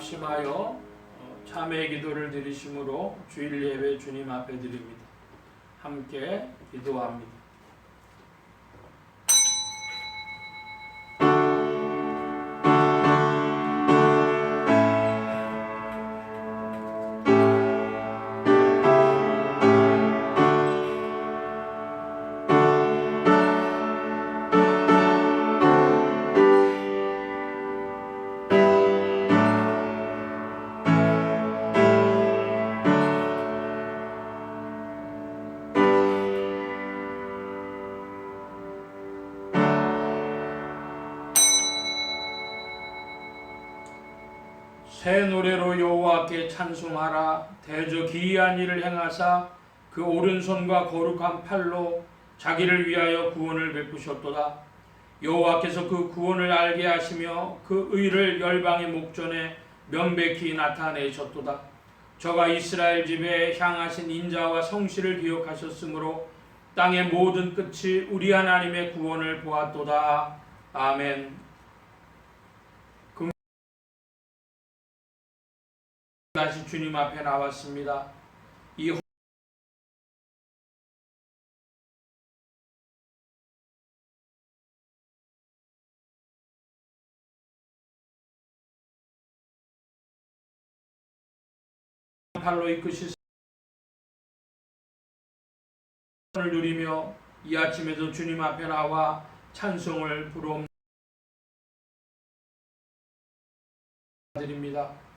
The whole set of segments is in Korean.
합심하여 참회 기도를 드리심으로 주일 예배 주님 앞에 드립니다. 함께 기도합니다. 새 노래로 여호와께 찬송하라. 대저 기이한 일을 행하사 그 오른손과 거룩한 팔로 자기를 위하여 구원을 베푸셨도다. 여호와께서 그 구원을 알게 하시며 그 의를 열방의 목전에 명백히 나타내셨도다. 저가 이스라엘 집에 향하신 인자와 성실을 기억하셨으므로 땅의 모든 끝이 우리 하나님의 구원을 보았도다. 아멘. 다시 주님 앞에 나왔습니다. 이 팔로 이끄시 을 누리며 이 아침에도 주님 앞에 나와 찬송을 부름드립니다.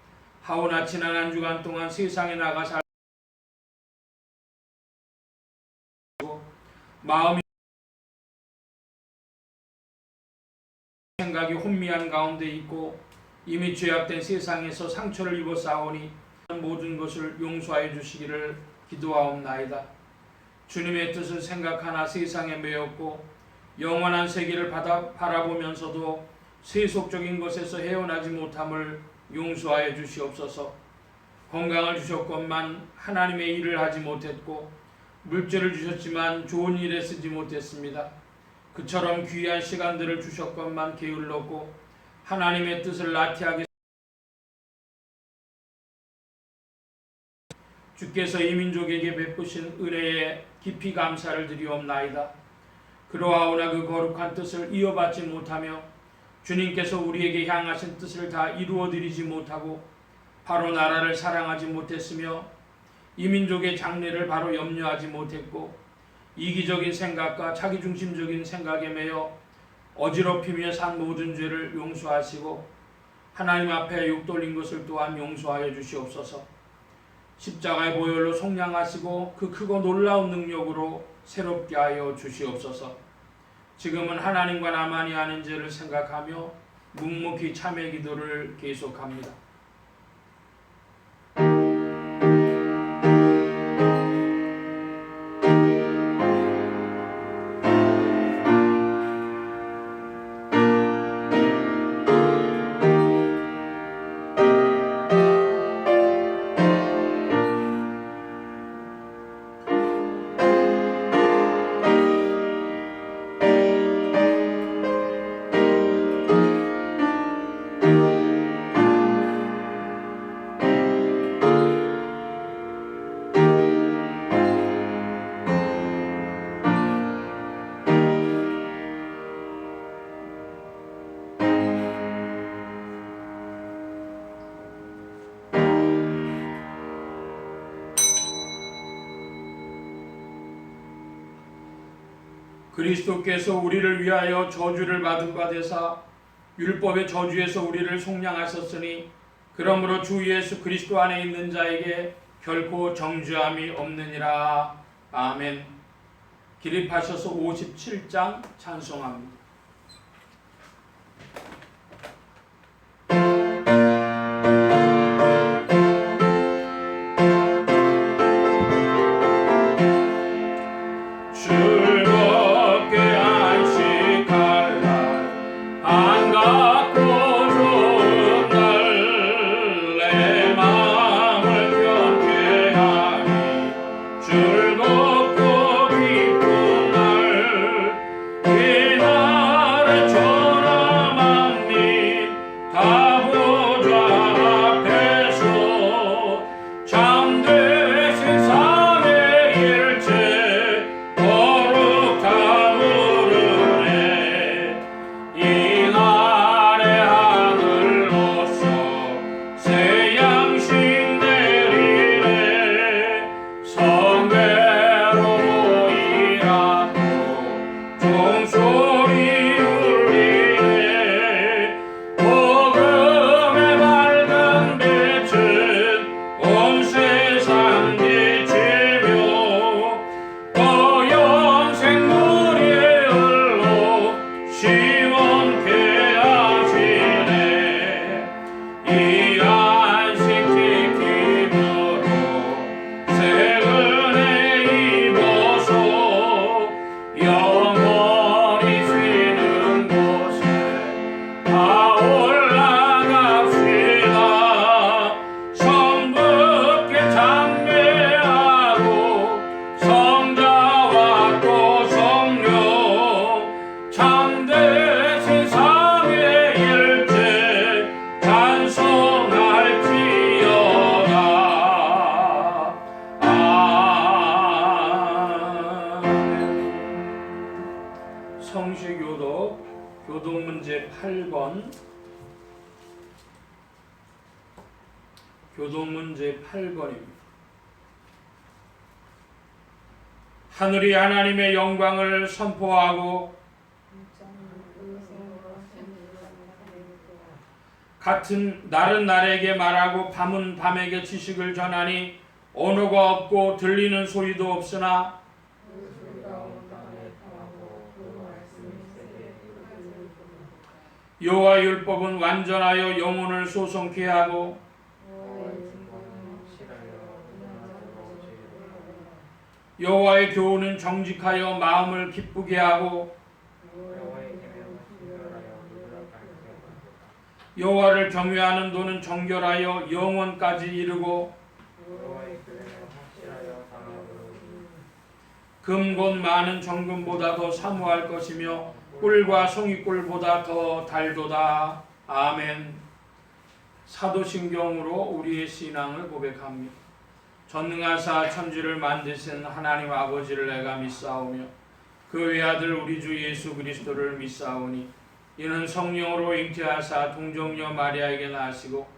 하오나 지난 한 주간 동안 세상에 나가 살고 마음이 생각이 혼미한 가운데 있고 이미 죄악된 세상에서 상처를 입어 싸우니 모든 것을 용서하여 주시기를 기도하옵나이다. 주님의 뜻을 생각하나 세상에 매였고 영원한 세계를 바라보면서도 세속적인 것에서 헤어나지 못함을 용서하여 주시옵소서. 건강을 주셨건만 하나님의 일을 하지 못했고 물질을 주셨지만 좋은 일에 쓰지 못했습니다. 그처럼 귀한 시간들을 주셨건만 게을렀고 하나님의 뜻을 나티하게 주께서 이 민족에게 베푸신 은혜에 깊이 감사를 드리옵나이다. 그러하오나 그 거룩한 뜻을 이어받지 못하며 주님께서 우리에게 향하신 뜻을 다 이루어드리지 못하고 바로 나라를 사랑하지 못했으며 이 민족의 장래를 바로 염려하지 못했고 이기적인 생각과 자기중심적인 생각에 매여 어지럽히며 산 모든 죄를 용서하시고 하나님 앞에 욕돌린 것을 또한 용서하여 주시옵소서. 십자가의 보혈로 속량하시고 그 크고 놀라운 능력으로 새롭게 하여 주시옵소서. 지금은 하나님과 나만이 아는 죄를 생각하며 묵묵히 참회 기도를 계속합니다. 그리스도께서 우리를 위하여 저주를 받은 바 되사 율법의 저주에서 우리를 속량하셨으니 그러므로 주 예수 그리스도 안에 있는 자에게 결코 정죄함이 없느니라. 아멘. 기립하셔서 57장 찬송합니다. 즐겁고 기쁜 날 교동문제 8번. 교동문제 8번입니다. 하늘이 하나님의 영광을 선포하고 같은 날은 날에게 말하고 밤은 밤에게 지식을 전하니 언어가 없고 들리는 소리도 없으나 여호와의 율법은 완전하여 영혼을 소성케 하고 여호와의 교훈은 정직하여 마음을 기쁘게 하고 여호와를 경외하는 도는 정결하여 영원까지 이르고 금곧 많은 정금보다 더 사모할 것이며 꿀과 송이꿀보다 더 달도다. 아멘. 사도신경으로 우리의 신앙을 고백합니다. 전능하사 천지를 만드신 하나님 아버지를 내가 믿사오며 그 외아들 우리 주 예수 그리스도를 믿사오니 이는 성령으로 잉태하사 동정녀 마리아에게 나시고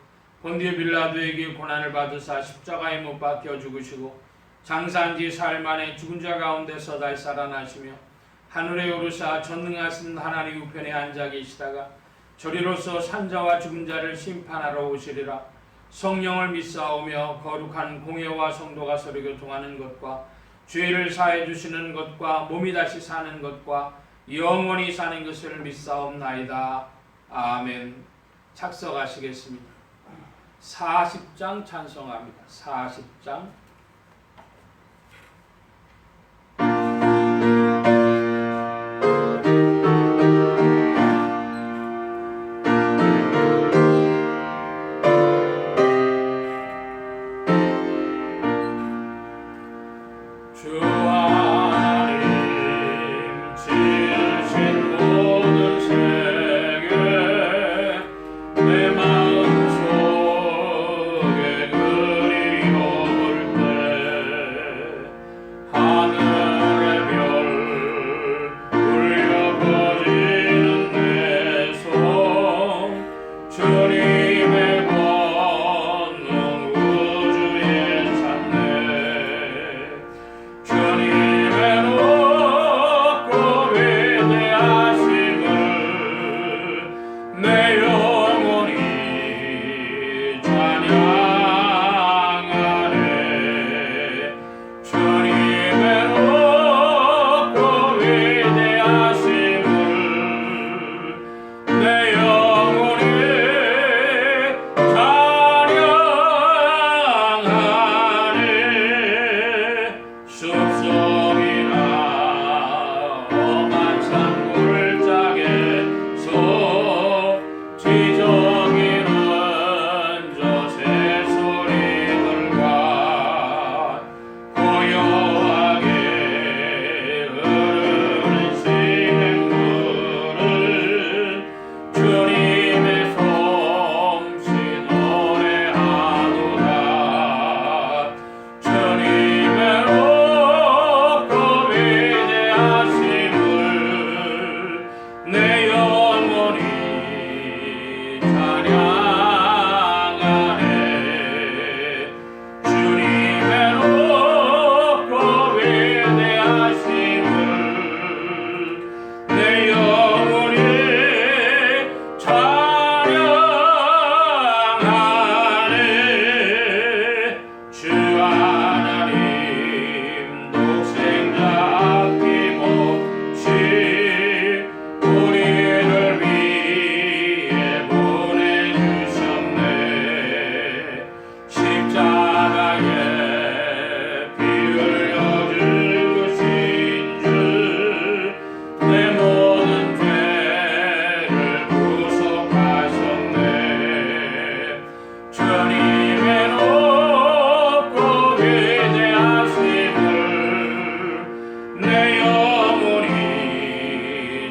본디오 빌라도에게 고난을 받으사 십자가에 못 박혀 죽으시고 장사한 지 사흘 만에 죽은 자 가운데서 다시 살아나시며 하늘에 오르사 전능하신 하나님 우편에 앉아 계시다가 저리로서 산자와 죽은 자를 심판하러 오시리라. 성령을 믿사오며 거룩한 공회와 성도가 서로 교통하는 것과 죄를 사해 주시는 것과 몸이 다시 사는 것과 영원히 사는 것을 믿사옵나이다. 아멘. 착석하시겠습니다. 40장 찬송합니다. 40장. 영원히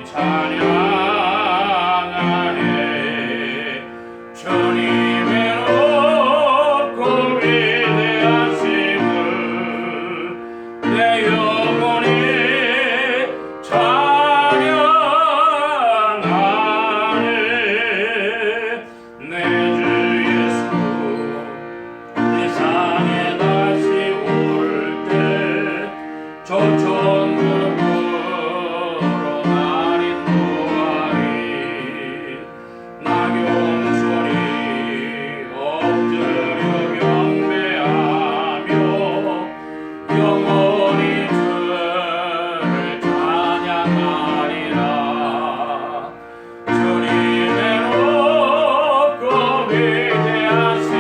찬양하네. 조천국으로 날인 두아리 낙엽소리 엎드려 경배하며 영원히 주를 찬양하리라. 주님의 높고 위대하심을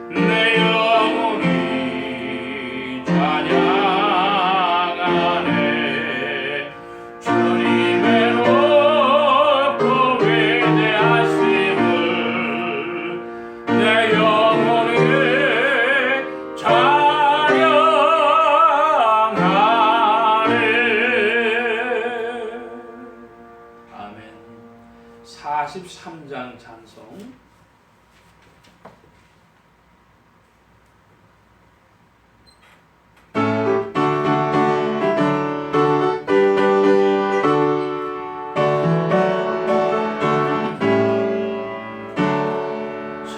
내 영혼이 찬양하네. 주님의 높고 위대하심을 내 영혼이 찬양하네. 아멘. 43장 찬송.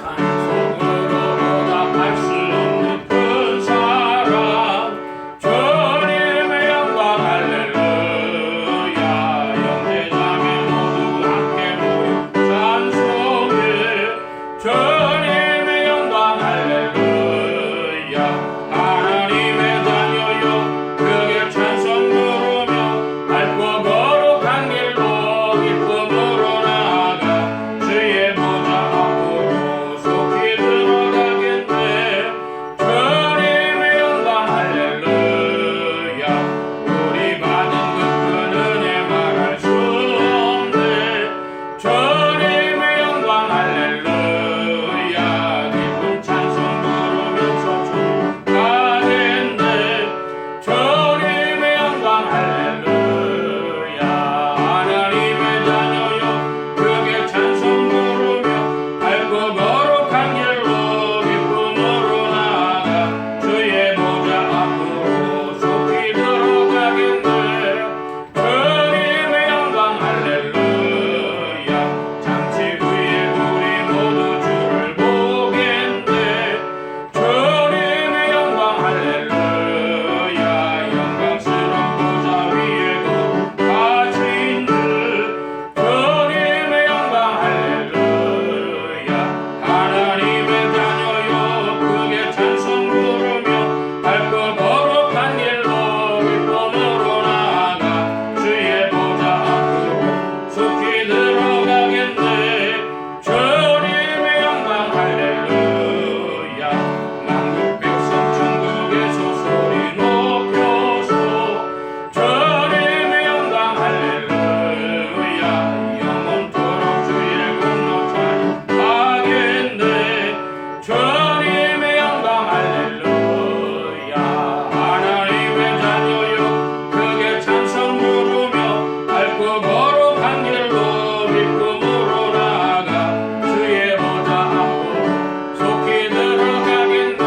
찬송으로 보답할 수 없는 큰 사랑 주님의 영광 할렐루야. 형제자매 모두 함께 모여 찬송해 주님의 영광 할렐루야. 하나님의 자녀여 크게 찬송 부르며 밝고 거룩한 길로 기쁨으로 나아가 주의 보좌 앞으로 속히 들어가겠네. 주님의 영광 할렐루야. 우리 받은 그 큰 은혜 말할 수 없네. 주님의 영광 할렐루야. 기쁜 찬송 부르면서 축하했네. 주님의 영광 할렐루야. 하나님의 자녀여 크게 찬송 부르며 밝고 거룩한 길로 기쁨으로 나아가 주의 보좌 앞으로 속히 들어가겠네. 주님의 영광 할렐루야. 장치 후에 우리 모두 주를 보겠네. 주님의 영광 할렐루야. 영광스러운 보좌 위에 거하신 주 주님의 영광 할렐루야. 하나님의 자녀여 크게 찬송 부르며 밝고 거룩한 길로 기쁨으로 나아가 주의 보좌 앞으로 속히 들어가겠네. 주님의 영광 할렐루야. 만국 백성 천국에서 소리 높여서 주님의 영광 할렐루야. 영원토록 주의 공로 찬양하겠네. 주님의 영광 할렐루야. 하나님의 자녀여 크게 찬송 부르며 밝고 거룩한 길로 기쁨으로 나아가 주의 보좌 앞으로 속히 들어가겠네.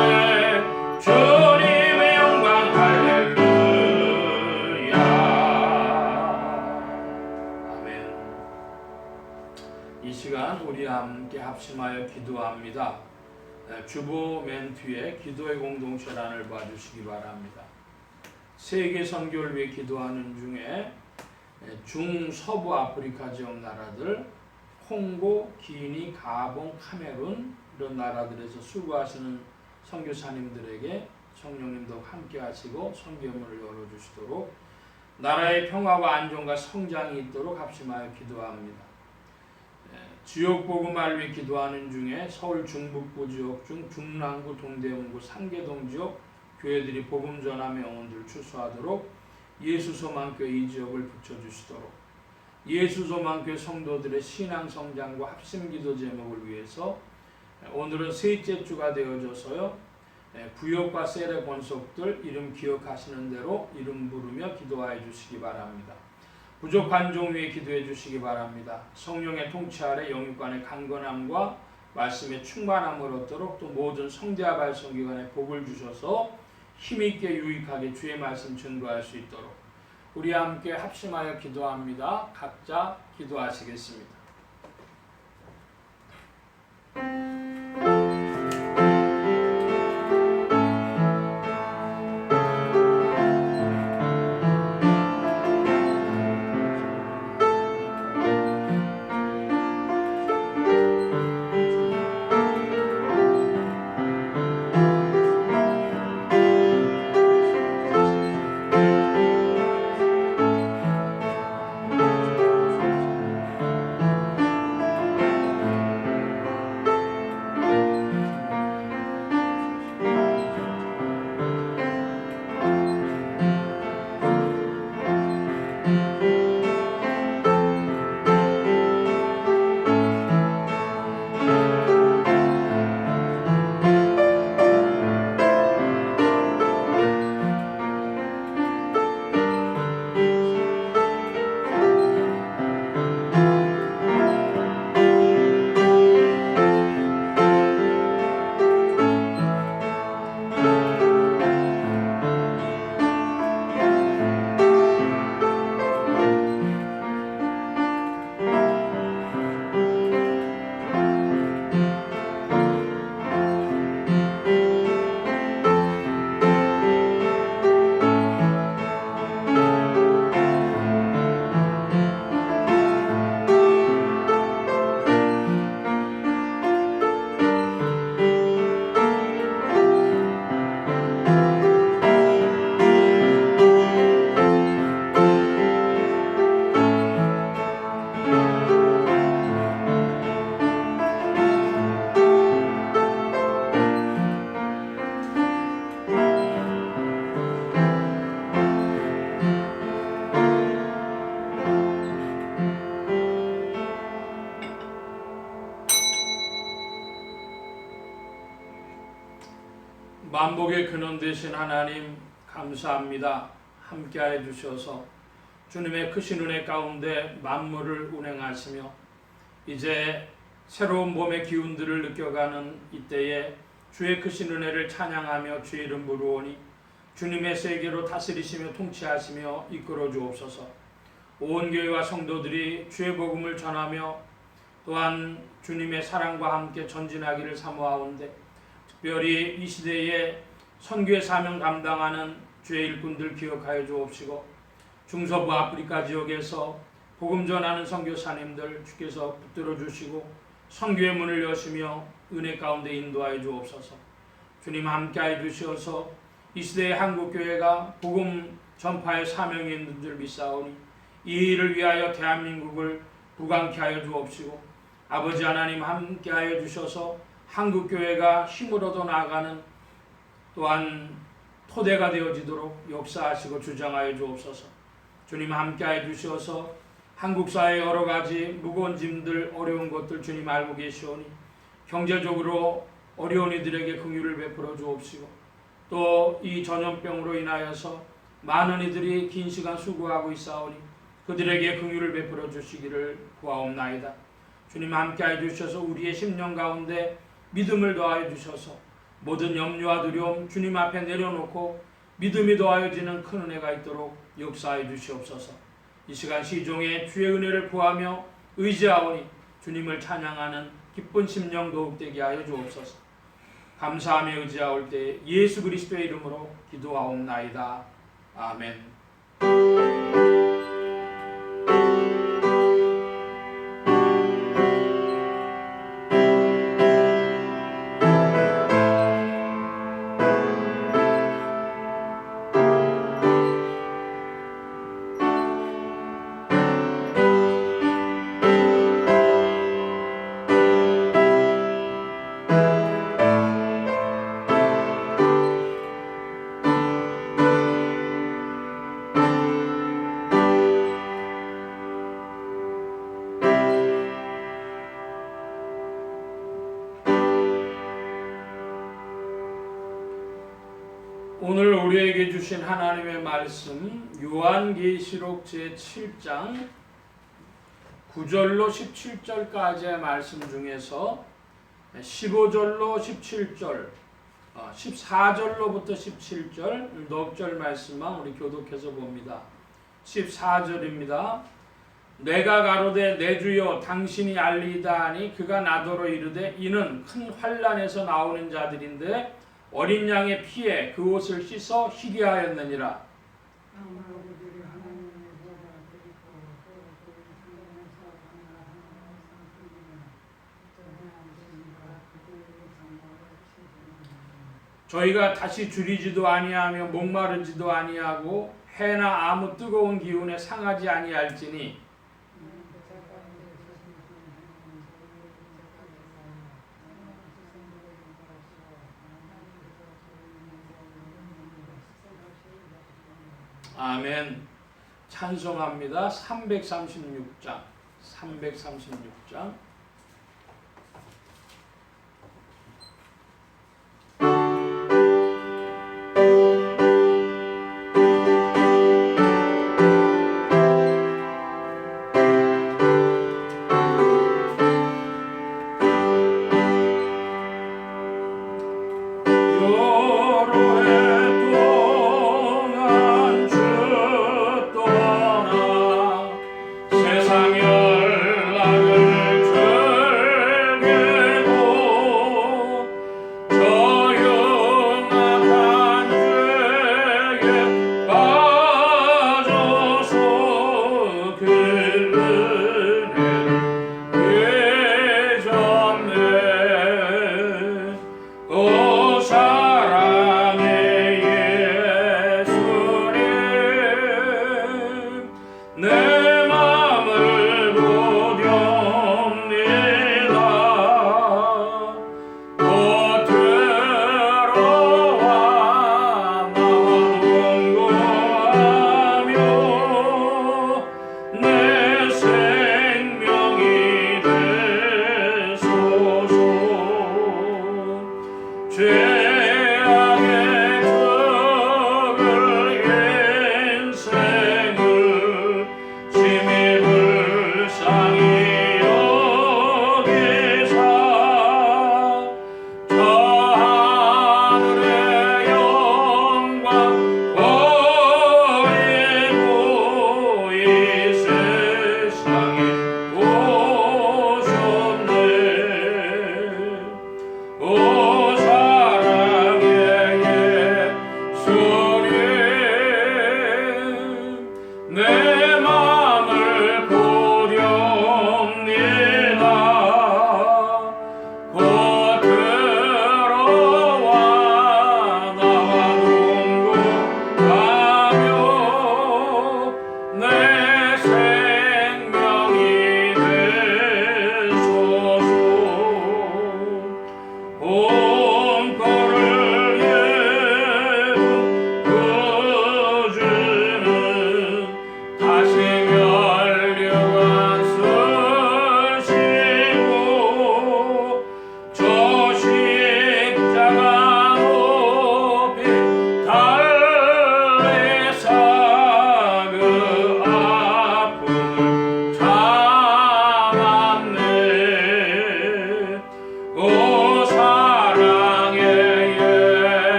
주님의 영광 할렐루야. 아멘. 이 시간 우리 함께 합심하여 기도합니다. 주보 맨 뒤에 기도의 공동체란을 봐주시기 바랍니다. 세계 선교를 위해 기도하는 중에 중서부 아프리카 지역 나라들 콩고, 기니, 가봉, 카메룬 이런 나라들에서 수고하시는 선교사님들에게 성령님도 함께 하시고 선교문을 열어주시도록 나라의 평화와 안정과 성장이 있도록 합심하여 기도합니다. 지역 복음을 위해 기도하는 중에 서울 중북부 지역 중 중랑구, 동대문구, 상계동 지역 교회들이 복음 전하 명언들을 추수하도록 예수소망교회 이 지역을 붙여주시도록 예수소망교회 성도들의 신앙 성장과 합심기도 제목을 위해서 오늘은 셋째 주가 되어져서요 구역과 셀의 권속들 이름 기억하시는 대로 이름 부르며 기도하여 주시기 바랍니다. 부족한 종 위에 기도해 주시기 바랍니다. 성령의 통치 아래 영육간의 강건함과 말씀의 충만함을 얻도록 또 모든 성대와 발성기관에 복을 주셔서 힘있게 유익하게 주의 말씀 증거할 수 있도록 우리 함께 합심하여 기도합니다. 각자 기도하시겠습니다. 만복의 근원 되신 하나님 감사합니다. 함께해 주셔서 주님의 크신 은혜 가운데 만물을 운행하시며 이제 새로운 봄의 기운들을 느껴가는 이때에 주의 크신 은혜를 찬양하며 주의 이름 부르오니 주님의 세계로 다스리시며 통치하시며 이끌어 주옵소서. 온 교회와 성도들이 주의 복음을 전하며 또한 주님의 사랑과 함께 전진하기를 사모하온데 특별히 이 시대에 선교의 사명 감당하는 주의 일꾼들 기억하여 주옵시고 중서부 아프리카 지역에서 복음 전하는 선교사님들 주께서 붙들어 주시고 선교의 문을 여시며 은혜 가운데 인도하여 주옵소서. 주님 함께하여 주시어서 이 시대의 한국교회가 복음 전파의 사명이 있는 줄 믿사오니 이 일을 위하여 대한민국을 부강케 하여 주옵시고 아버지 하나님 함께하여 주셔서 한국교회가 힘을 얻어 나아가는 또한 토대가 되어지도록 역사하시고 주장하여 주옵소서. 주님 함께하여 주셔서 한국 사회의 여러 가지 무거운 짐들 어려운 것들 주님 알고 계시오니 경제적으로 어려운 이들에게 긍휼을 베풀어 주옵시고 또 이 전염병으로 인하여서 많은 이들이 긴 시간 수고하고 있사오니 그들에게 긍휼을 베풀어 주시기를 구하옵나이다. 주님 함께하여 주셔서 우리의 심령 가운데 믿음을 더하여 주셔서 모든 염려와 두려움 주님 앞에 내려놓고 믿음이 더하여지는 큰 은혜가 있도록 역사하여 주시옵소서. 이 시간 시종에 주의 은혜를 구하며 의지하오니 주님을 찬양하는 기쁜 심령 더욱 되게 하여 주옵소서. 감사하며 의지하올 때 예수 그리스도의 이름으로 기도하옵나이다. 아멘. 오늘 우리에게 주신 하나님의 말씀 요한계시록 제7장 9절로 17절까지의 말씀 중에서 15절로 17절 14절로부터 17절 넉 절 말씀만 우리 교독해서 봅니다. 14절입니다. 내가 가로되 내 주여 당신이 알리이다 하니 그가 나더러 이르되 이는 큰 환난에서 나오는 자들인데 어린 양의 피에 그 옷을 씻어 희게 하였느니라. 저희가 다시 줄이지도 아니하며 목마르지도 아니하고 해나 아무 뜨거운 기운에 상하지 아니할지니 아멘. 찬송합니다. 336장 336장 들어와 나와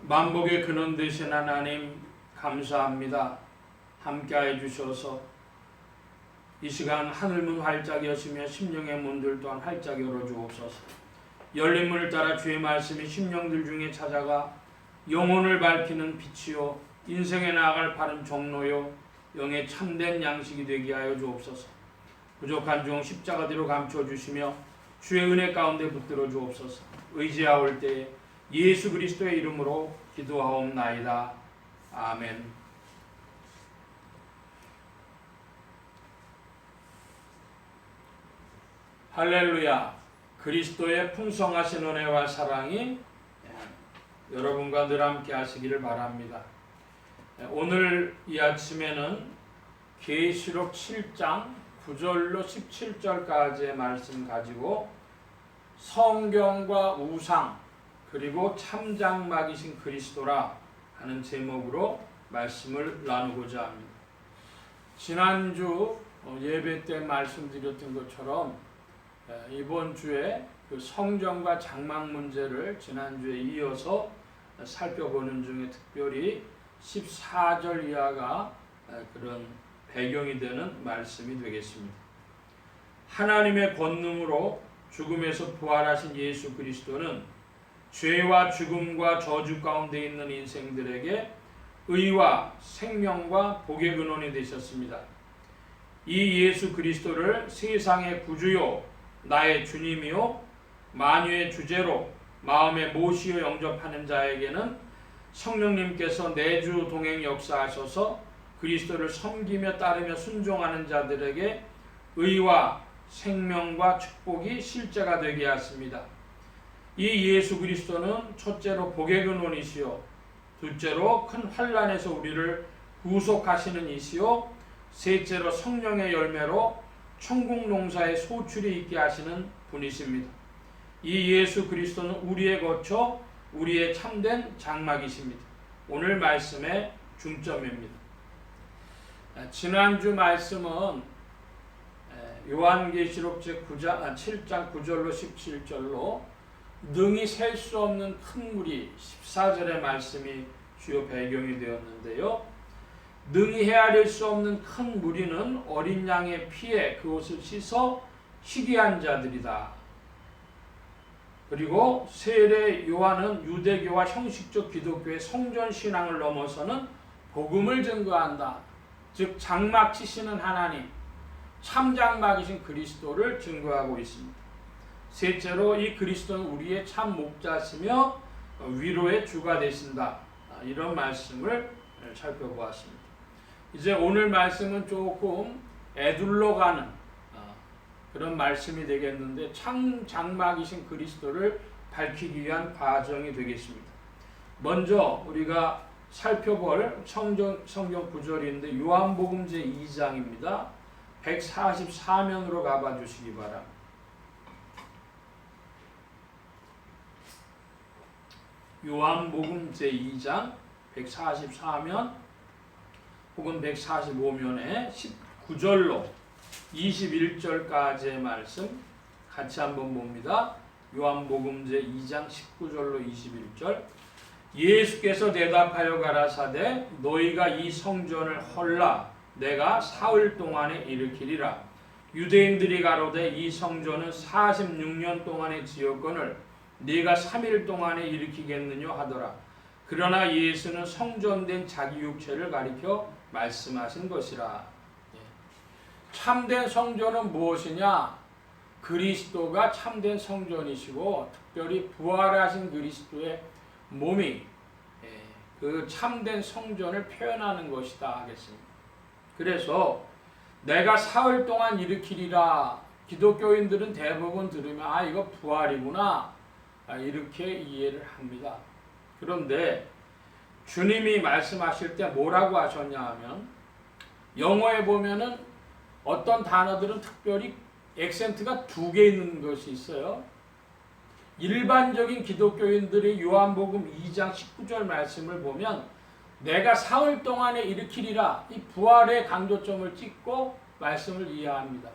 만복의 근원 되신 하나님 감사합니다. 함께해 주셔서 이 시간 하늘문 활짝 여시며 심령의 문들 또한 활짝 열어주옵소서. 열린 문을 따라 주의 말씀이 심령들 중에 찾아가 영혼을 밝히는 빛이요 인생에 나아갈 바른 종로요 영의 참된 양식이 되게 하여 주옵소서. 부족한 중 십자가 뒤로 감춰주시며 주의 은혜 가운데 붙들어 주옵소서. 의지하올 때에 예수 그리스도의 이름으로 기도하옵나이다. 아멘. 할렐루야. 그리스도의 풍성하신 은혜와 사랑이 여러분과 늘 함께 하시기를 바랍니다. 오늘 이 아침에는 계시록 7장 9절로 17절까지의 말씀 가지고 성경과 우상 그리고 참장막이신 그리스도라 하는 제목으로 말씀을 나누고자 합니다. 지난주 예배 때 말씀드렸던 것처럼 이번 주에 그 성전과 장막 문제를 지난주에 이어서 살펴보는 중에 특별히 14절 이하가 그런 배경이 되는 말씀이 되겠습니다. 하나님의 권능으로 죽음에서 부활하신 예수 그리스도는 죄와 죽음과 저주 가운데 있는 인생들에게 의와 생명과 복의 근원이 되셨습니다. 이 예수 그리스도를 세상의 구주요 나의 주님이요 만유의 주제로 마음에 모시어 영접하는 자에게는 성령님께서 내주 동행 역사하셔서 그리스도를 섬기며 따르며 순종하는 자들에게 의와 생명과 축복이 실제가 되게 하십니다. 이 예수 그리스도는 첫째로 복의 근원이시요, 둘째로 큰 환난에서 우리를 구속하시는 이시요, 셋째로 성령의 열매로 천국 농사의 소출이 있게 하시는 분이십니다. 이 예수 그리스도는 우리의 거처, 우리의 참된 장막이십니다. 오늘 말씀의 중점입니다. 지난주 말씀은 요한계시록 제7장 9절로 17절로 능히 셀 수 없는 큰 물이 14절의 말씀이 주요 배경이 되었는데요. 능히 헤아릴 수 없는 큰 무리는 어린 양의 피에 그것을 씻어 희귀한 자들이다. 그리고 세례 요한은 유대교와 형식적 기독교의 성전 신앙을 넘어서는 복음을 증거한다. 즉 장막 치시는 하나님, 참장막이신 그리스도를 증거하고 있습니다. 셋째로 이 그리스도는 우리의 참 목자시며 위로의 주가 되신다. 이런 말씀을 살펴보았습니다. 이제 오늘 말씀은 조금 애둘러 가는 그런 말씀이 되겠는데 참장막이신 그리스도를 밝히기 위한 과정이 되겠습니다. 먼저 우리가 살펴볼 성경 구절인데 요한복음 제2장입니다. 144면으로 가봐 주시기 바랍니다. 요한복음 제2장 144면 혹은 145면에 19절로 21절까지의 말씀 같이 한번 봅니다. 요한복음 제2장 19절로 21절. 예수께서 대답하여 가라사대 너희가 이 성전을 헐라 내가 사흘 동안에 일으키리라. 유대인들이 가로되 이 성전은 46년 동안에 지었거늘 네가 3일 동안에 일으키겠느냐 하더라. 그러나 예수는 성전된 자기 육체를 가리켜 말씀하신 것이라. 참된 성전은 무엇이냐? 그리스도가 참된 성전이시고 특별히 부활하신 그리스도의 몸이 그 참된 성전을 표현하는 것이다 하겠습니다. 그래서 내가 사흘 동안 일으키리라. 기독교인들은 대부분 들으면 이거 부활이구나 이렇게 이해를 합니다. 그런데 주님이 말씀하실 때 뭐라고 하셨냐 하면 영어에 보면은 어떤 단어들은 특별히 액센트가 2개 있는 것이 있어요. 일반적인 기독교인들이 요한복음 2장 19절 말씀을 보면 내가 사흘 동안에 일으키리라 이 부활의 강조점을 찍고 말씀을 이해합니다.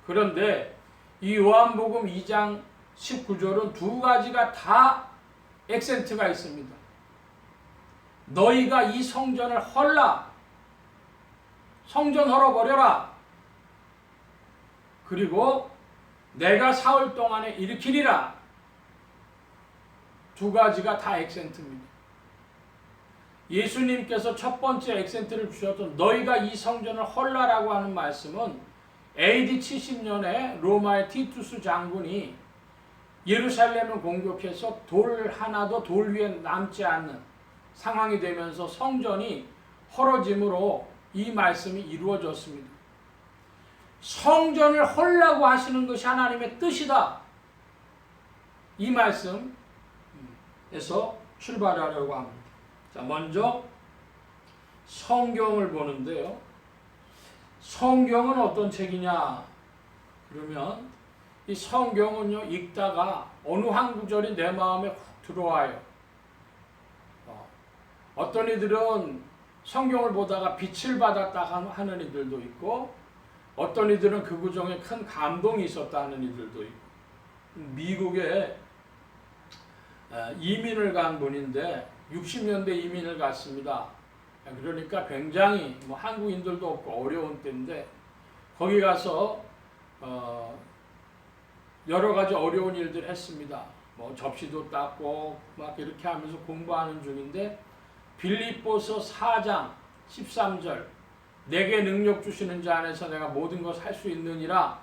그런데 이 요한복음 2장 19절은 2가지가 다 액센트가 있습니다. 너희가 이 성전을 헐라. 성전 헐어버려라. 그리고 내가 사흘 동안에 일으키리라. 2가지가 다 액센트입니다. 예수님께서 첫 번째 액센트를 주셨던 너희가 이 성전을 헐라라고 하는 말씀은 AD 70년에 로마의 티투스 장군이 예루살렘을 공격해서 돌 하나도 돌 위에 남지 않는 상황이 되면서 성전이 헐어짐으로 이 말씀이 이루어졌습니다. 성전을 헐라고 하시는 것이 하나님의 뜻이다. 이 말씀에서 출발하려고 합니다. 자, 먼저 성경을 보는데요. 성경은 어떤 책이냐? 그러면 이 성경은요, 읽다가 어느 한 구절이 내 마음에 훅 들어와요. 어떤 이들은 성경을 보다가 빛을 받았다 하는 이들도 있고, 어떤 이들은 그 구정에 큰 감동이 있었다 하는 이들도 있고. 미국에 이민을 간 분인데 60년대 이민을 갔습니다. 그러니까 굉장히 한국인들도 없고 어려운 때인데 거기 가서 여러 가지 어려운 일들 했습니다. 접시도 닦고 막 이렇게 하면서 공부하는 중인데 빌립보서 4장 13절 내게 능력 주시는 자 안에서 내가 모든 것 할 수 있느니라.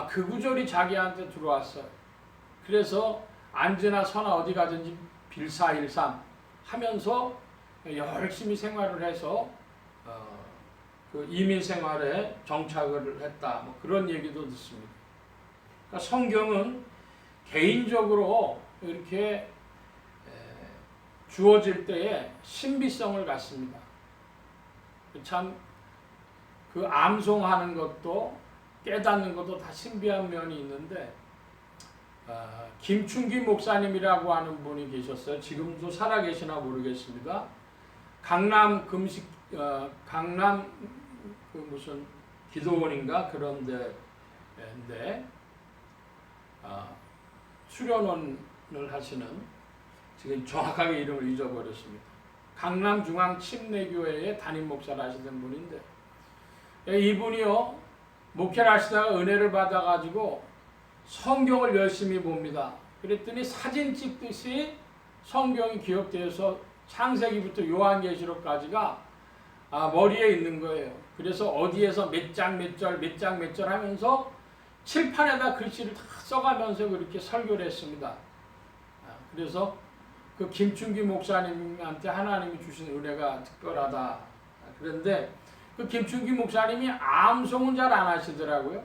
그 구절이 자기한테 들어왔어요. 그래서 안지나 서나 어디 가든지 빌사일삼 하면서 열심히 생활을 해서 그 이민 생활에 정착을 했다. 그런 얘기도 듣습니다. 그러니까 성경은 개인적으로 이렇게 주어질 때에 신비성을 갖습니다. 참 그 암송하는 것도 깨닫는 것도 다 신비한 면이 있는데 김충기 목사님이라고 하는 분이 계셨어요. 지금도 살아계시나 모르겠습니다. 강남 강남 그 무슨 기도원인가 그런 데인데 수련원을 하시는, 지금 정확하게 이름을 잊어버렸습니다. 강남 중앙 침례교회의 담임 목사를 하시던 분인데, 이분이요 목회를 하시다가 은혜를 받아가지고 성경을 열심히 봅니다. 그랬더니 사진 찍듯이 성경이 기억되어서 창세기부터 요한계시록까지가 머리에 있는 거예요. 그래서 어디에서 몇 장 몇 절 몇 장 몇 절 하면서 칠판에다 글씨를 다 써가면서 그렇게 설교를 했습니다. 그래서 그 김충기 목사님한테 하나님이 주신 은혜가 특별하다. 그런데 그 김충기 목사님이 암송은 잘 안 하시더라고요.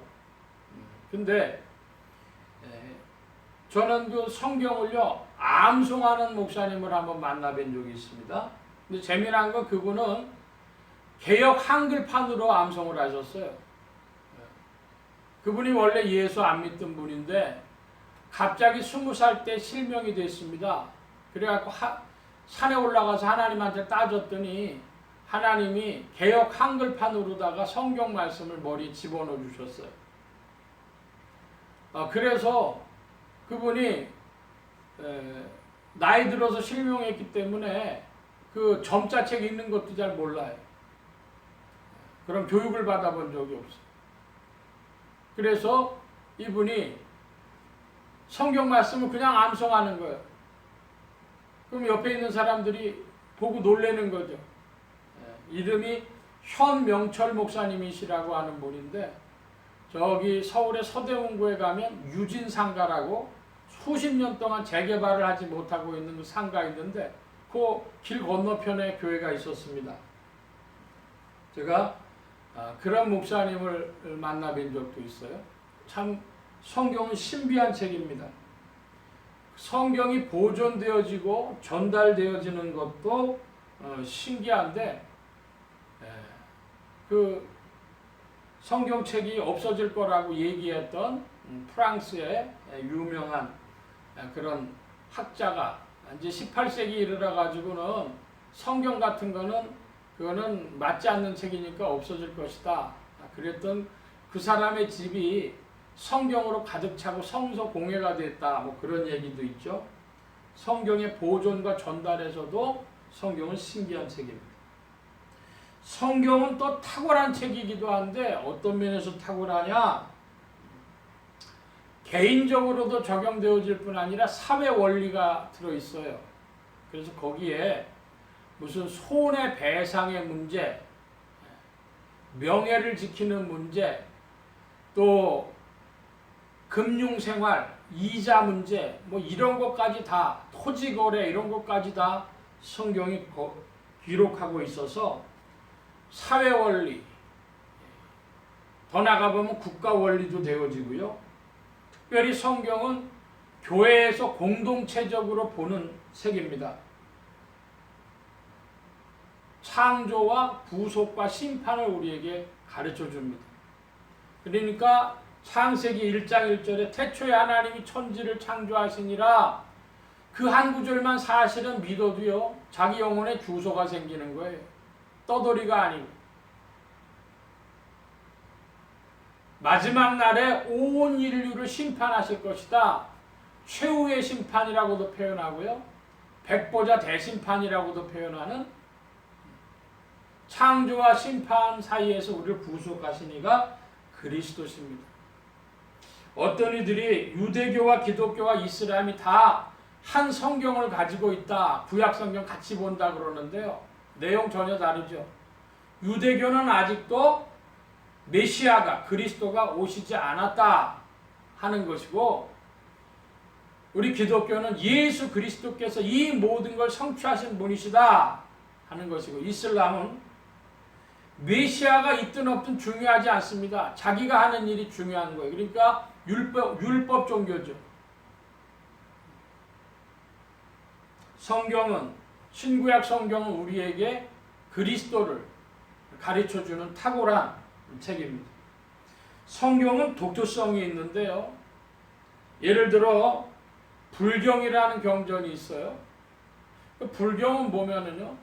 근데 저는 그 성경을요 암송하는 목사님을 한번 만나뵌 적이 있습니다. 근데 재미난 건 그분은 개역 한글판으로 암송을 하셨어요. 그분이 원래 예수 안 믿던 분인데 갑자기 20살 때 실명이 됐습니다. 그래갖고 산에 올라가서 하나님한테 따졌더니 하나님이 개역 한글판으로다가 성경 말씀을 머리에 집어넣어 주셨어요. 그래서 그분이 나이 들어서 실명했기 때문에 그 점자책 읽는 것도 잘 몰라요. 그런 교육을 받아본 적이 없어요. 그래서 이분이 성경 말씀을 그냥 암송하는 거예요. 그럼 옆에 있는 사람들이 보고 놀라는 거죠. 이름이 현명철 목사님이시라고 하는 분인데, 저기 서울의 서대문구에 가면 유진상가라고 수십 년 동안 재개발을 하지 못하고 있는 그 상가 있는데 그 길 건너편에 교회가 있었습니다. 제가 그런 목사님을 만나뵌 적도 있어요. 참 성경은 신비한 책입니다. 성경이 보존되어지고 전달되어지는 것도 신기한데, 그 성경책이 없어질 거라고 얘기했던 프랑스의 유명한 그런 학자가 이제 18세기 이르러 가지고는 성경 같은 거는 그거는 맞지 않는 책이니까 없어질 것이다. 그랬던 그 사람의 집이 성경으로 가득 차고 성서 공회가 됐다. 뭐 그런 얘기도 있죠. 성경의 보존과 전달에서도 성경은 신기한 책입니다. 성경은 또 탁월한 책이기도 한데 어떤 면에서 탁월하냐? 개인적으로도 적용되어질 뿐 아니라 사회 원리가 들어있어요. 그래서 거기에 무슨 손해배상의 문제, 명예를 지키는 문제, 또 금융생활, 이자 문제, 뭐 이런 것까지 다, 토지거래 이런 것까지 다 성경이 기록하고 있어서 사회 원리, 더 나가보면 국가 원리도 되어지고요. 특별히 성경은 교회에서 공동체적으로 보는 책입니다. 창조와 부속과 심판을 우리에게 가르쳐 줍니다. 그러니까 창세기 1장 1절에 태초에 하나님이 천지를 창조하시니라, 그 한 구절만 사실은 믿어도요 자기 영혼에 주소가 생기는 거예요. 떠돌이가 아니고. 마지막 날에 온 인류를 심판하실 것이다. 최후의 심판이라고도 표현하고요, 백보자 대심판이라고도 표현하는 창조와 심판 사이에서 우리를 구속하시니가 그리스도십니다. 어떤 이들이 유대교와 기독교와 이슬람이 다 한 성경을 가지고 있다, 구약성경 같이 본다 그러는데요, 내용 전혀 다르죠. 유대교는 아직도 메시아가, 그리스도가 오시지 않았다 하는 것이고, 우리 기독교는 예수 그리스도께서 이 모든 걸 성취하신 분이시다 하는 것이고, 이슬람은 메시아가 있든 없든 중요하지 않습니다. 자기가 하는 일이 중요한 거예요. 그러니까 율법 종교죠. 성경은, 신구약 성경은 우리에게 그리스도를 가르쳐주는 탁월한 책입니다. 성경은 독특성이 있는데요. 예를 들어 불경이라는 경전이 있어요. 그 불경은 보면은요,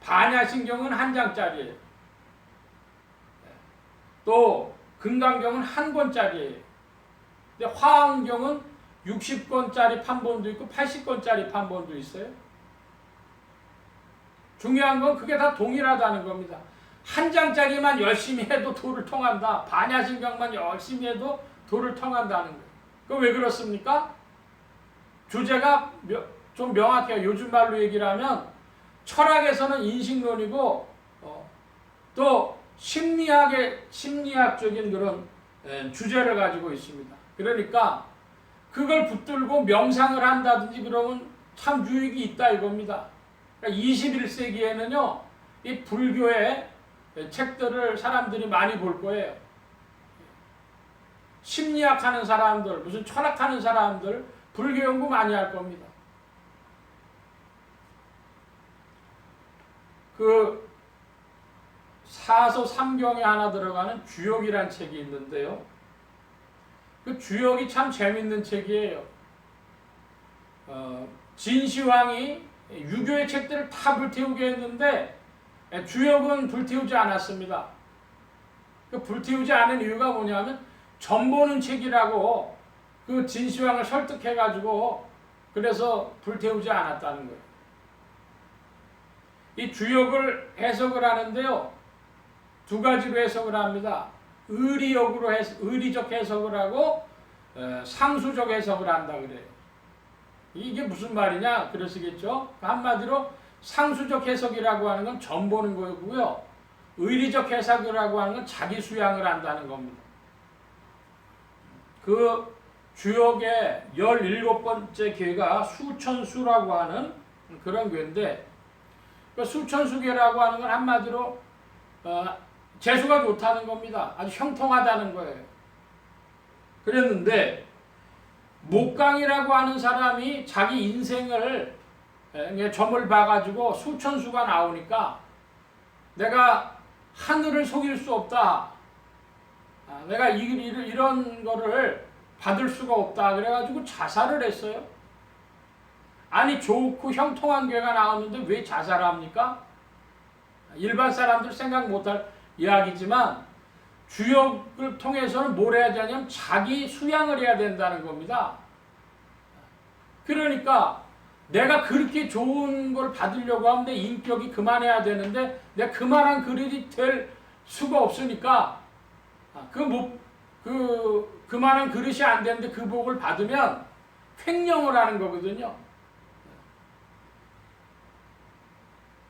반야신경은 한 장짜리예요. 또 금강경은 한 권짜리예요. 근데 화엄경은 60권짜리 판본도 있고 80권짜리 판본도 있어요. 중요한 건 그게 다 동일하다는 겁니다. 한 장짜리만 열심히 해도 도를 통한다. 반야신경만 열심히 해도 도를 통한다는 거예요. 그 왜 그렇습니까? 주제가 좀 명확해요. 요즘 말로 얘기를 하면 철학에서는 인식론이고 또 심리학적인 그런 주제를 가지고 있습니다. 그러니까 그걸 붙들고 명상을 한다든지 그러면 참 유익이 있다 이겁니다. 그러니까 21세기에는요, 이 불교의 책들을 사람들이 많이 볼 거예요. 심리학하는 사람들, 무슨 철학하는 사람들, 불교 연구 많이 할 겁니다. 그 사서 삼경에 하나 들어가는 주역이란 책이 있는데요. 그 주역이 참 재밌는 책이에요. 진시황이 유교의 책들을 다 불태우게 했는데 주역은 불태우지 않았습니다. 그 불태우지 않은 이유가 뭐냐면 점 보는 책이라고 그 진시황을 설득해가지고 그래서 불태우지 않았다는 거예요. 이 주역을 해석을 하는데요, 두 가지로 해석을 합니다. 의리적 해석을 하고 상수적 해석을 한다 그래요. 이게 무슨 말이냐 그러시겠죠? 한마디로 상수적 해석이라고 하는 건 점 보는 거고요, 의리적 해석이라고 하는 건 자기 수양을 한다는 겁니다. 그 주역의 17번째 괴가 수천수라고 하는 그런 괴인데, 그 수천수괴라고 하는 건 한마디로 재수가 좋다는 겁니다. 아주 형통하다는 거예요. 그랬는데 목강이라고 하는 사람이 자기 인생을 점을 봐가지고 수천수가 나오니까 내가 하늘을 속일 수 없다. 내가 이런 거를 받을 수가 없다. 그래가지고 자살을 했어요. 아니 좋고 형통한 괴가 나오는데 왜 자살합니까? 일반 사람들 생각 못할 이야기지만 주역을 통해서는 뭘 해야 되냐면 자기 수양을 해야 된다는 겁니다. 그러니까 내가 그렇게 좋은 걸 받으려고 하면 내 인격이 그만해야 되는데 내가 그만한 그릇이 될 수가 없으니까 그만한 그릇이 안 되는데 그 복을 받으면 횡령을 하는 거거든요.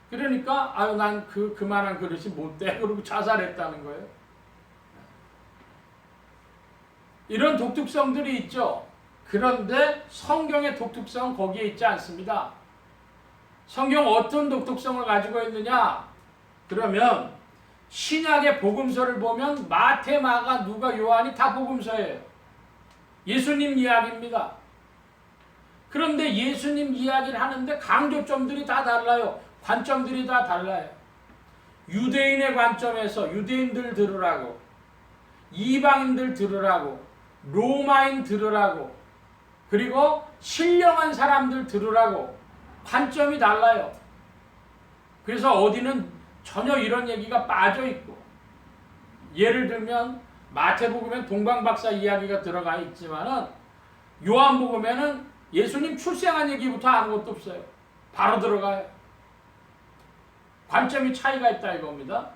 그러니까 난 그만한 그릇이 못 돼. 그러고 자살했다는 거예요. 이런 독특성들이 있죠. 그런데 성경의 독특성은 거기에 있지 않습니다. 성경 어떤 독특성을 가지고 있느냐? 그러면 신약의 복음서를 보면 마태, 마가, 누가, 요한이 다 복음서예요. 예수님 이야기입니다. 그런데 예수님 이야기를 하는데 강조점들이 다 달라요. 관점들이 다 달라요. 유대인의 관점에서 유대인들 들으라고, 이방인들 들으라고, 로마인 들으라고, 그리고 신령한 사람들 들으라고 관점이 달라요. 그래서 어디는 전혀 이런 얘기가 빠져 있고, 예를 들면 마태복음엔 동방박사 이야기가 들어가 있지만은 요한복음에는 예수님 출생한 얘기부터 아무것도 없어요. 바로 들어가요. 관점이 차이가 있다 이겁니다.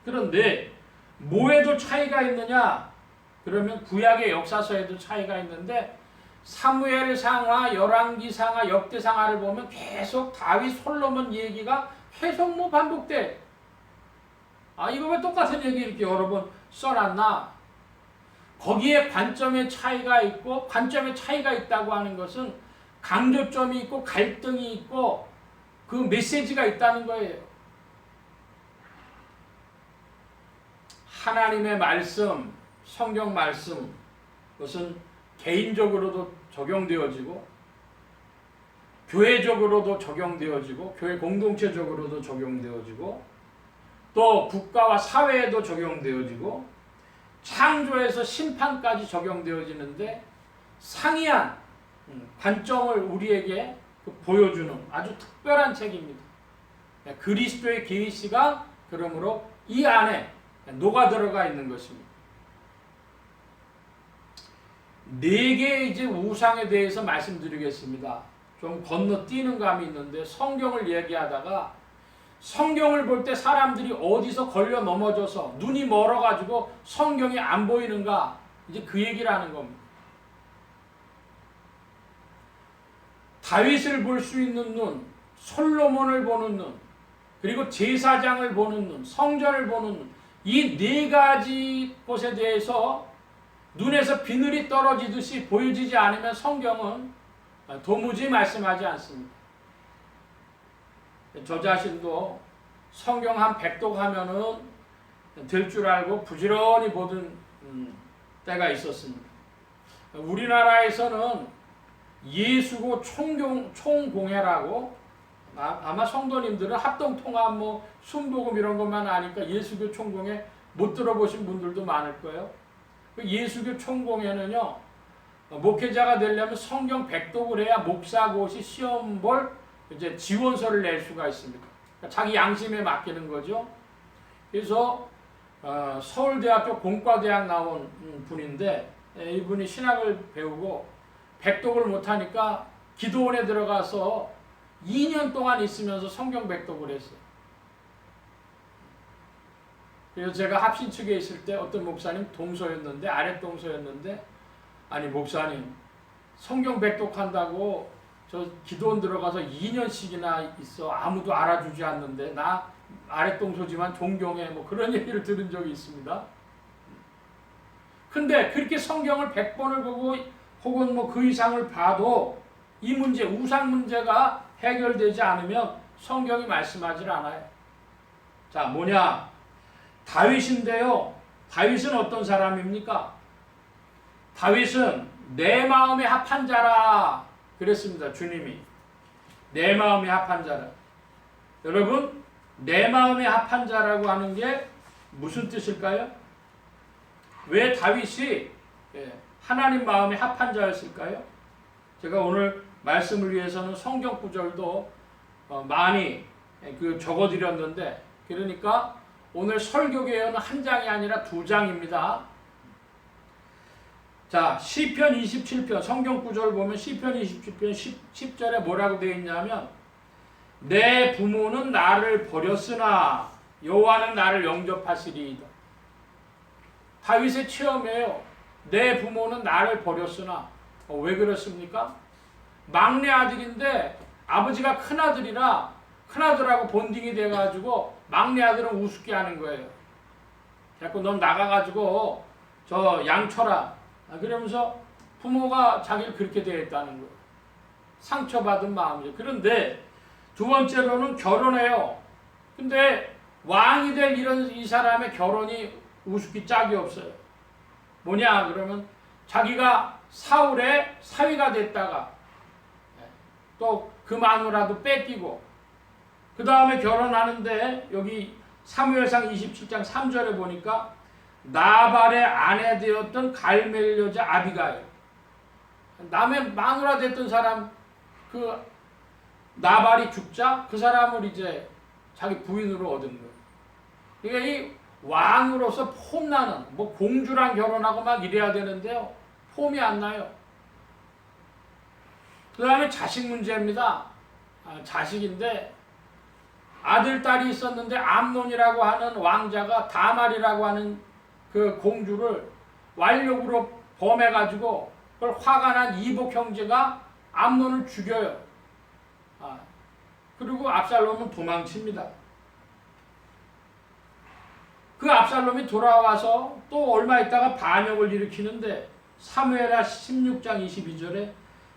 그런데 뭐에도 차이가 있느냐? 그러면 구약의 역사서에도 차이가 있는데 사무엘상하, 열왕기상하, 역대상하를 보면 계속 다윗, 솔로몬 얘기가 계속 반복돼. 이거 왜 똑같은 얘기 이렇게 여러 번 써놨나? 거기에 관점의 차이가 있고, 관점의 차이가 있다고 하는 것은 강조점이 있고 갈등이 있고 그 메시지가 있다는 거예요. 하나님의 말씀, 성경 말씀, 그것은 개인적으로도 적용되어지고 교회적으로도 적용되어지고 교회 공동체적으로도 적용되어지고 또 국가와 사회에도 적용되어지고 창조에서 심판까지 적용되어지는데 상이한 관점을 우리에게 보여주는 아주 특별한 책입니다. 그리스도의 계시가 그러므로 이 안에 녹아 들어가 있는 것입니다. 네 개의 이제 우상에 대해서 말씀드리겠습니다. 좀 건너뛰는 감이 있는데 성경을 얘기하다가 성경을 볼 때 사람들이 어디서 걸려 넘어져서 눈이 멀어가지고 성경이 안 보이는가 이제 그 얘기를 하는 겁니다. 다윗을 볼 수 있는 눈, 솔로몬을 보는 눈, 그리고 제사장을 보는 눈, 성전을 보는 눈, 이 네 가지 것에 대해서 눈에서 비늘이 떨어지듯이 보여지지 않으면 성경은 도무지 말씀하지 않습니다. 저 자신도 성경 한 100독 하면은 될 줄 알고 부지런히 보던 때가 있었습니다. 우리나라에서는 예수고 총공회라고 아마 성도님들은 합동통합 순복음 이런 것만 아니까 예수교 총공회 못 들어보신 분들도 많을 거예요. 예수교 총공회는요, 목회자가 되려면 성경 100독을 해야 목사고시 시험 볼 이제 지원서를 낼 수가 있습니다. 그러니까 자기 양심에 맡기는 거죠. 그래서 서울대학교 공과대학 나온 분인데 이분이 신학을 배우고 100독을 못하니까 기도원에 들어가서 2년 동안 있으면서 성경 100독을 했어요. 그래서 제가 합신 측에 있을 때 어떤 목사님 동서였는데 아랫동서였는데 아니 목사님 성경 100독 한다고 저 기도원 들어가서 2년씩이나 있어 아무도 알아주지 않는데 나 아랫동서지만 존경해 그런 얘기를 들은 적이 있습니다. 근데 그렇게 성경을 100번을 보고 혹은 그 이상을 봐도 이 문제 우상 문제가 해결되지 않으면 성경이 말씀하지 않아요. 자 뭐냐 다윗인데요. 다윗은 어떤 사람입니까? 다윗은 내 마음에 합한 자라 그랬습니다. 주님이 내 마음에 합한 자라. 여러분 내 마음에 합한 자라고 하는 게 무슨 뜻일까요? 왜 다윗이 하나님 마음에 합한 자였을까요? 제가 오늘 말씀을 위해서는 성경 구절도 많이 적어드렸는데 그러니까 오늘 설교계에는 한 장이 아니라 2장입니다. 자, 시편 27편 성경 구절 보면 시편 27편 10절에 뭐라고 되어 있냐면 내 부모는 나를 버렸으나 여호와는 나를 영접하시리이다. 다윗의 체험이에요. 내 부모는 나를 버렸으나 왜 그렇습니까? 막내 아들인데 아버지가 큰아들이라 큰아들하고 본딩이 돼가지고 막내 아들은 우습게 하는 거예요. 자꾸 넌 나가가지고 저 양쳐라. 그러면서 부모가 자기를 그렇게 대했다는 거예요. 상처받은 마음이죠. 그런데 두 번째로는 결혼해요. 근데 왕이 될 이 사람의 결혼이 우습기 짝이 없어요. 뭐냐 그러면 자기가 사울의 사위가 됐다가 또 그 마누라도 뺏기고 그 다음에 결혼하는데 여기 사무엘상 27장 3절에 보니까 나발의 아내 되었던 갈멜 여자 아비가일 남의 마누라 됐던 사람 그 나발이 죽자 그 사람을 이제 자기 부인으로 얻은 거예요. 그러니까 이 왕으로서 폼나는 공주랑 결혼하고 막 이래야 되는데요. 폼이 안 나요. 그 다음에 자식 문제입니다. 자식인데 아들, 딸이 있었는데 암논이라고 하는 왕자가 다말이라고 하는 그 공주를 완력으로 범해가지고 그걸 화가 난 이복 형제가 암논을 죽여요. 그리고 압살롬은 도망칩니다. 그 압살롬이 돌아와서 또 얼마 있다가 반역을 일으키는데 사무엘하 16장 22절에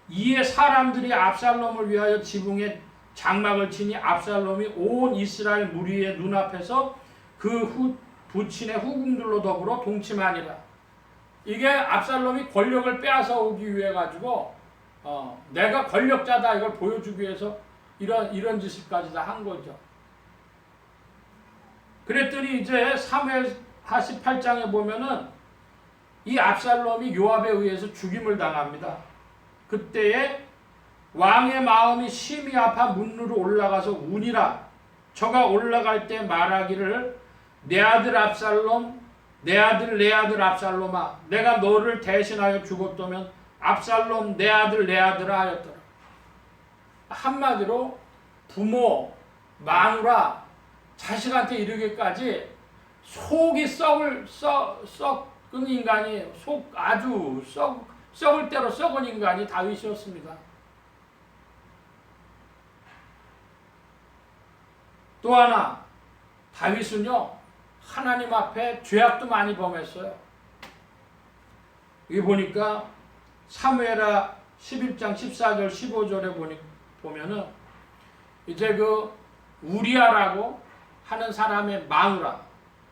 이에 사람들이 압살롬을 위하여 지붕에 장막을 치니 압살롬이 온 이스라엘 무리의 눈앞에서 그 부친의 후궁들로 더불어 동침하니라. 이게 압살롬이 권력을 빼앗아 오기 위해 가지고 내가 권력자다 이걸 보여주기 위해서 이런 짓을까지 다 한 거죠. 그랬더니 이제 사무엘 48장에 보면은 이 압살롬이 요압에 의해서 죽임을 당합니다. 그때에 왕의 마음이 심히 아파 문으로 올라가서 우니라. 저가 올라갈 때 말하기를 내 아들 압살롬, 내 아들 압살롬아, 내가 너를 대신하여 죽었다면 압살롬 내 아들아 하였더라. 한마디로 부모, 마누라, 자식한테 이르기까지 속이 썩은 인간이, 속 아주 썩을 대로 썩은 인간이 다윗이었습니다. 또 하나, 다윗은요 하나님 앞에 죄악도 많이 범했어요. 여기 보니까 사무엘하 11장 14절 15절에 보면은 이제 그 우리아라고 하는 사람의 마누라,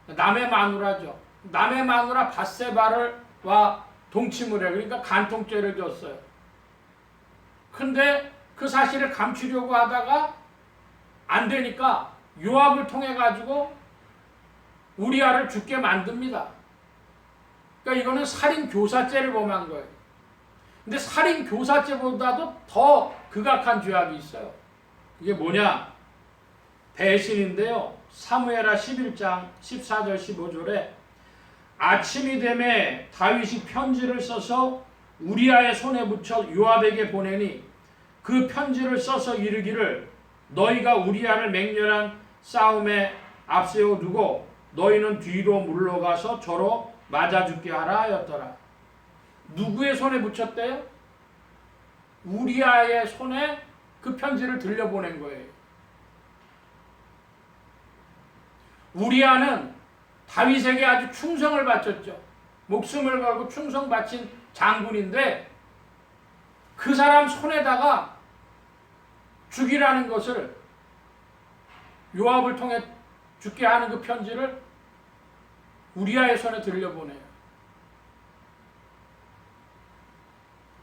남의 마누라죠. 남의 마누라 밧세바와 동침을 해. 그러니까 간통죄를 줬어요. 근데 그 사실을 감추려고 하다가 안 되니까 요압을 통해 가지고 우리아를 죽게 만듭니다. 그러니까 이거는 살인 교사죄를 범한 거예요. 근데 살인 교사죄보다도 더 극악한 죄악이 있어요. 이게 뭐냐? 배신인데요. 사무엘하 11장 14절 15절에 아침이 되매 다윗이 편지를 써서 우리아의 손에 붙여 요압에게 보내니 그 편지를 써서 이르기를 너희가 우리아를 맹렬한 싸움에 앞세워 두고 너희는 뒤로 물러가서 저로 맞아 죽게 하라 하였더라. 누구의 손에 붙였대요? 우리아의 손에 그 편지를 들려보낸 거예요. 우리아는 다윗에게 아주 충성을 바쳤죠. 목숨을 걸고 충성 바친 장군인데 그 사람 손에다가 죽이라는 것을, 요압을 통해 죽게 하는 그 편지를 우리아의 손에 들려보내요.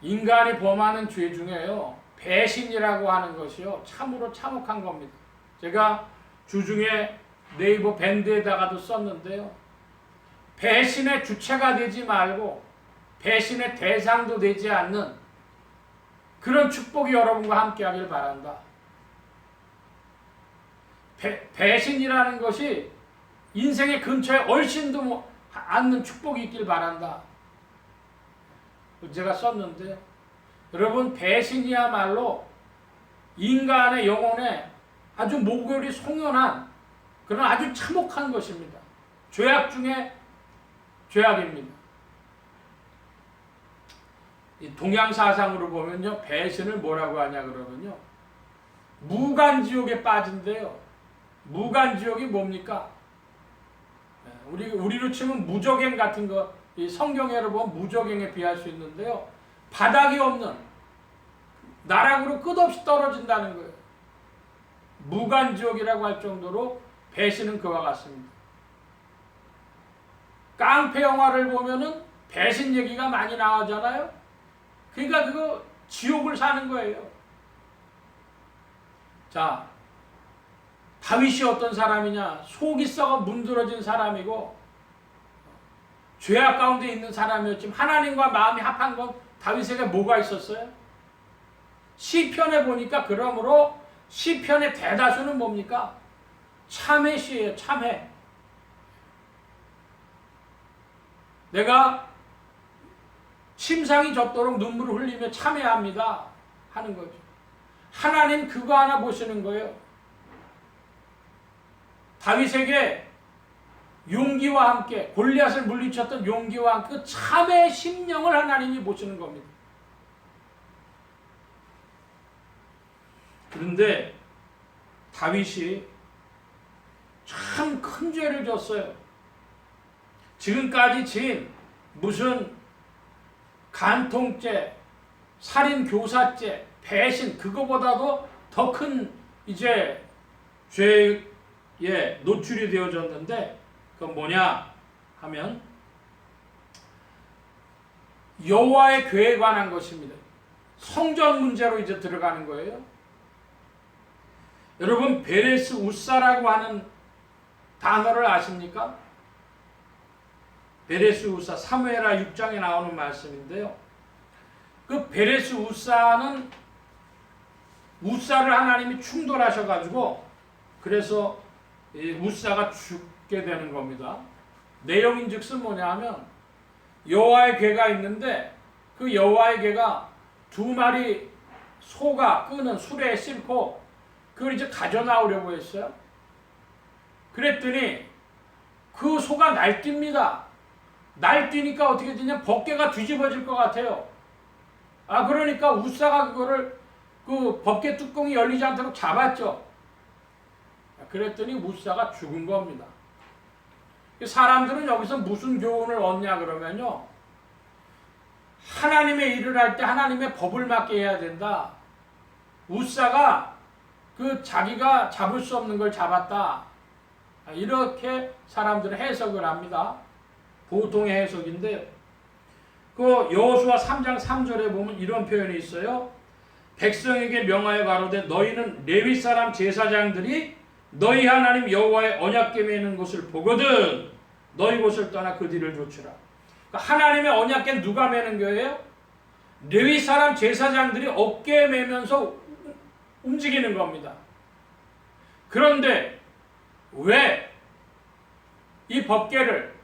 인간이 범하는 죄 중에요, 배신이라고 하는 것이요 참으로 참혹한 겁니다. 제가 주중에 네이버 밴드에다가도 썼는데요, 배신의 주체가 되지 말고 배신의 대상도 되지 않는 그런 축복이 여러분과 함께 하길 바란다. 배신이라는 것이 인생의 근처에 얼씬도 않는 축복이 있길 바란다. 제가 썼는데, 여러분, 배신이야말로 인간의 영혼에 아주 모골이 송연한 그런 아주 참혹한 것입니다. 죄악 중에 죄악입니다. 이 동양 사상으로 보면요, 배신을 뭐라고 하냐 그러면요, 무간지옥에 빠진대요. 무간지옥이 뭡니까? 우리로 치면 무적행 같은 거, 이 성경에 보면 무적행에 비할 수 있는데요, 바닥이 없는 나락으로 끝없이 떨어진다는 거예요. 무간지옥이라고 할 정도로 배신은 그와 같습니다. 깡패 영화를 보면은 배신 얘기가 많이 나오잖아요. 그러니까 그거 지옥을 사는 거예요. 자, 다윗이 어떤 사람이냐? 속이 썩어 문드러진 사람이고 죄악 가운데 있는 사람이었지만 하나님과 마음이 합한 건 다윗에게 뭐가 있었어요? 시편에 보니까 그러므로 시편의 대다수는 뭡니까? 참회 시예요. 참회. 내가 심상이 젖도록 눈물을 흘리며 참회합니다 하는 거죠. 하나님 그거 하나 보시는 거예요. 다윗에게 용기와 함께 골리앗을 물리쳤던 용기와 함께 그 참회의 심령을 하나님이 보시는 겁니다. 그런데 다윗이 참 큰 죄를 졌어요. 지금까지 진 무슨 간통죄, 살인 교사죄, 배신, 그거보다도 더 큰 이제 죄에 노출이 되어졌는데, 그건 뭐냐 하면 여호와의 궤에 관한 것입니다. 성전 문제로 이제 들어가는 거예요. 여러분, 베레스 우사라고 하는 단어를 아십니까? 베레스 우사, 사무엘하 6장에 나오는 말씀인데요. 그 베레스 우사는 우사를 하나님이 충돌하셔가지고 그래서 우사가 죽게 되는 겁니다. 내용인즉슨 뭐냐면 여호와의 궤가 있는데 그 여호와의 궤가 2마리 소가 끄는 수레에 싣고 그걸 이제 가져 나오려고 했어요. 그랬더니 그 소가 날뜁니다. 날뛰니까 어떻게 되냐, 법궤가 뒤집어질 것 같아요. 그러니까 우사가 그거를 그 법궤 뚜껑이 열리지 않도록 잡았죠. 그랬더니 우사가 죽은 겁니다. 사람들은 여기서 무슨 교훈을 얻냐 그러면요, 하나님의 일을 할 때 하나님의 법을 맞게 해야 된다. 우사가 그 자기가 잡을 수 없는 걸 잡았다, 이렇게 사람들은 해석을 합니다. 보통의 해석인데, 그 여호수아 3장 3절에 보면 이런 표현이 있어요. 백성에게 명하여 가로되 너희는 레위 사람 제사장들이 너희 하나님 여호와의 언약궤 매는 것을 보거든 너희 곳을 떠나 그 뒤를 좇으라. 그러니까 하나님의 언약궤 누가 매는 거예요? 레위 사람 제사장들이 어깨에 매면서 움직이는 겁니다. 그런데 왜 이 법궤를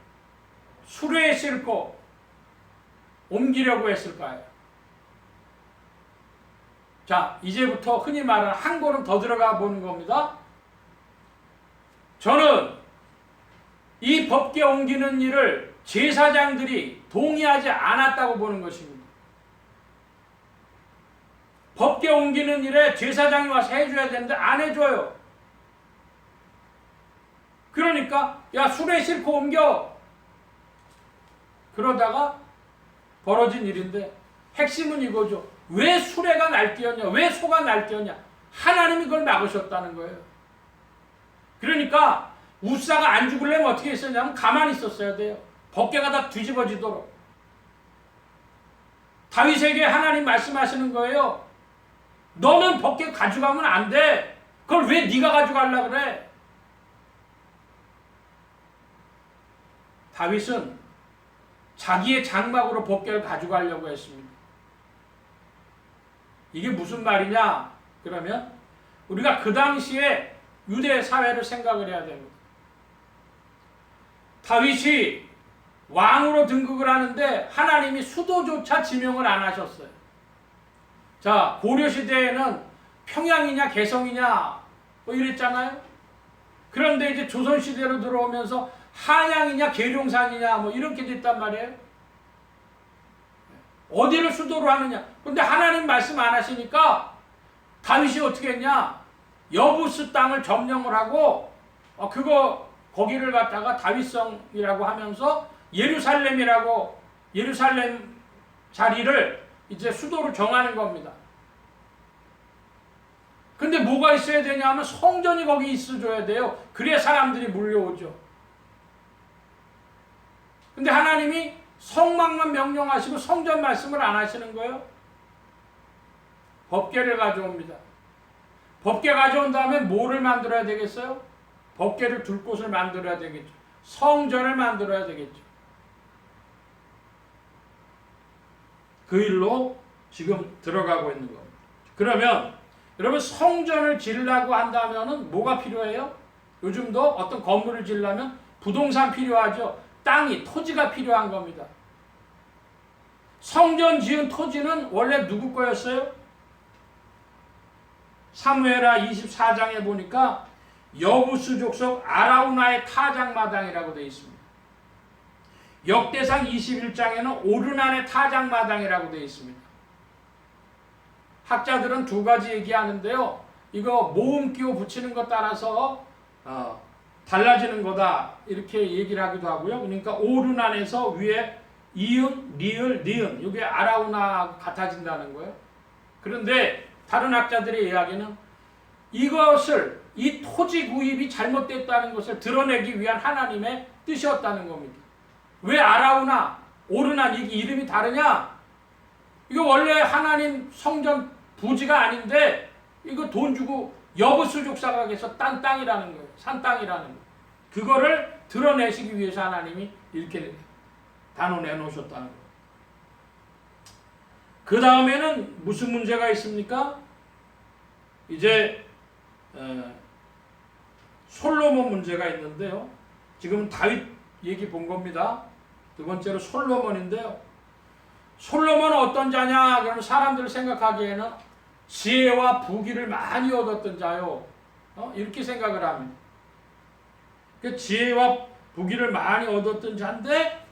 수레에 싣고 옮기려고 했을까요? 자, 이제부터 흔히 말하는 한 걸음 더 들어가 보는 겁니다. 저는 이 법궤 옮기는 일을 제사장들이 동의하지 않았다고 보는 것입니다. 법궤 옮기는 일에 제사장이 와서 해줘야 되는데 안 해줘요. 그러니까 야, 수레 싣고 옮겨. 그러다가 벌어진 일인데 핵심은 이거죠. 왜 수레가 날뛰었냐? 왜 소가 날뛰었냐? 하나님이 그걸 막으셨다는 거예요. 그러니까 우사가 안 죽으려면 어떻게 했었냐면 가만히 있었어야 돼요. 법궤가 다 뒤집어지도록. 다윗에게 하나님 말씀하시는 거예요. 너는 법궤 가져가면 안 돼. 그걸 왜 네가 가져가려고 그래? 다윗은 자기의 장막으로 법궤를 가져가려고 했습니다. 이게 무슨 말이냐? 그러면 우리가 그 당시에 유대 사회를 생각을 해야 됩니다. 다윗이 왕으로 등극을 하는데 하나님이 수도조차 지명을 안 하셨어요. 자, 고려시대에는 평양이냐 개성이냐 뭐 이랬잖아요. 그런데 이제 조선시대로 들어오면서 한양이냐 계룡산이냐 뭐 이렇게 됐단 말이에요. 어디를 수도로 하느냐. 근데 하나님 말씀 안 하시니까 다윗이 어떻게 했냐, 여부스 땅을 점령을 하고 거기를 갖다가 다윗성이라고 하면서 예루살렘이라고, 예루살렘 자리를 이제 수도로 정하는 겁니다. 근데 뭐가 있어야 되냐면 성전이 거기 있어줘야 돼요. 그래야 사람들이 몰려오죠. 근데 하나님이 성막만 명령하시고 성전 말씀을 안 하시는 거예요. 법궤를 가져옵니다. 법궤 가져온 다음에 뭐를 만들어야 되겠어요? 법궤를 둘 곳을 만들어야 되겠죠. 성전을 만들어야 되겠죠. 그 일로 지금 들어가고 있는 겁니다. 그러면 여러분, 성전을 지으려고 한다면은 뭐가 필요해요? 요즘도 어떤 건물을 지으려면 부동산 필요하죠. 땅이, 토지가 필요한 겁니다. 성전 지은 토지는 원래 누구 거였어요? 사무엘하 24장에 보니까 여부스 족속 아라우나의 타작마당이라고 되어 있습니다. 역대상 21장에는 오르난의 타작마당이라고 되어 있습니다. 학자들은 두 가지 얘기하는데요. 이거 모음 끼워 붙이는 것 따라서 달라지는 거다 이렇게 얘기를 하기도 하고요. 그러니까 오르난에서 위에 이음, 리을, 니은 이게 아라우나 같아진다는 거예요. 그런데 다른 학자들의 이야기는 이것을, 이 토지 구입이 잘못됐다는 것을 드러내기 위한 하나님의 뜻이었다는 겁니다. 왜 아라우나, 오르난 이게 이름이 다르냐? 이거 원래 하나님 성전 부지가 아닌데 이거 돈 주고 여부수 족사각에서 딴 땅이라는 거예요. 산 땅이라는 거예요. 그거를 드러내시기 위해서 하나님이 이렇게 단언해 놓으셨다는 거예요. 그 다음에는 무슨 문제가 있습니까? 이제 솔로몬 문제가 있는데요. 지금 다윗 얘기 본 겁니다. 두 번째로 솔로몬인데요. 솔로몬은 어떤 자냐? 그러면 사람들 생각하기에는 지혜와 부귀를 많이 얻었던 자요. 이렇게 생각을 합니다. 그 지혜와 부귀를 많이 얻었던 자인데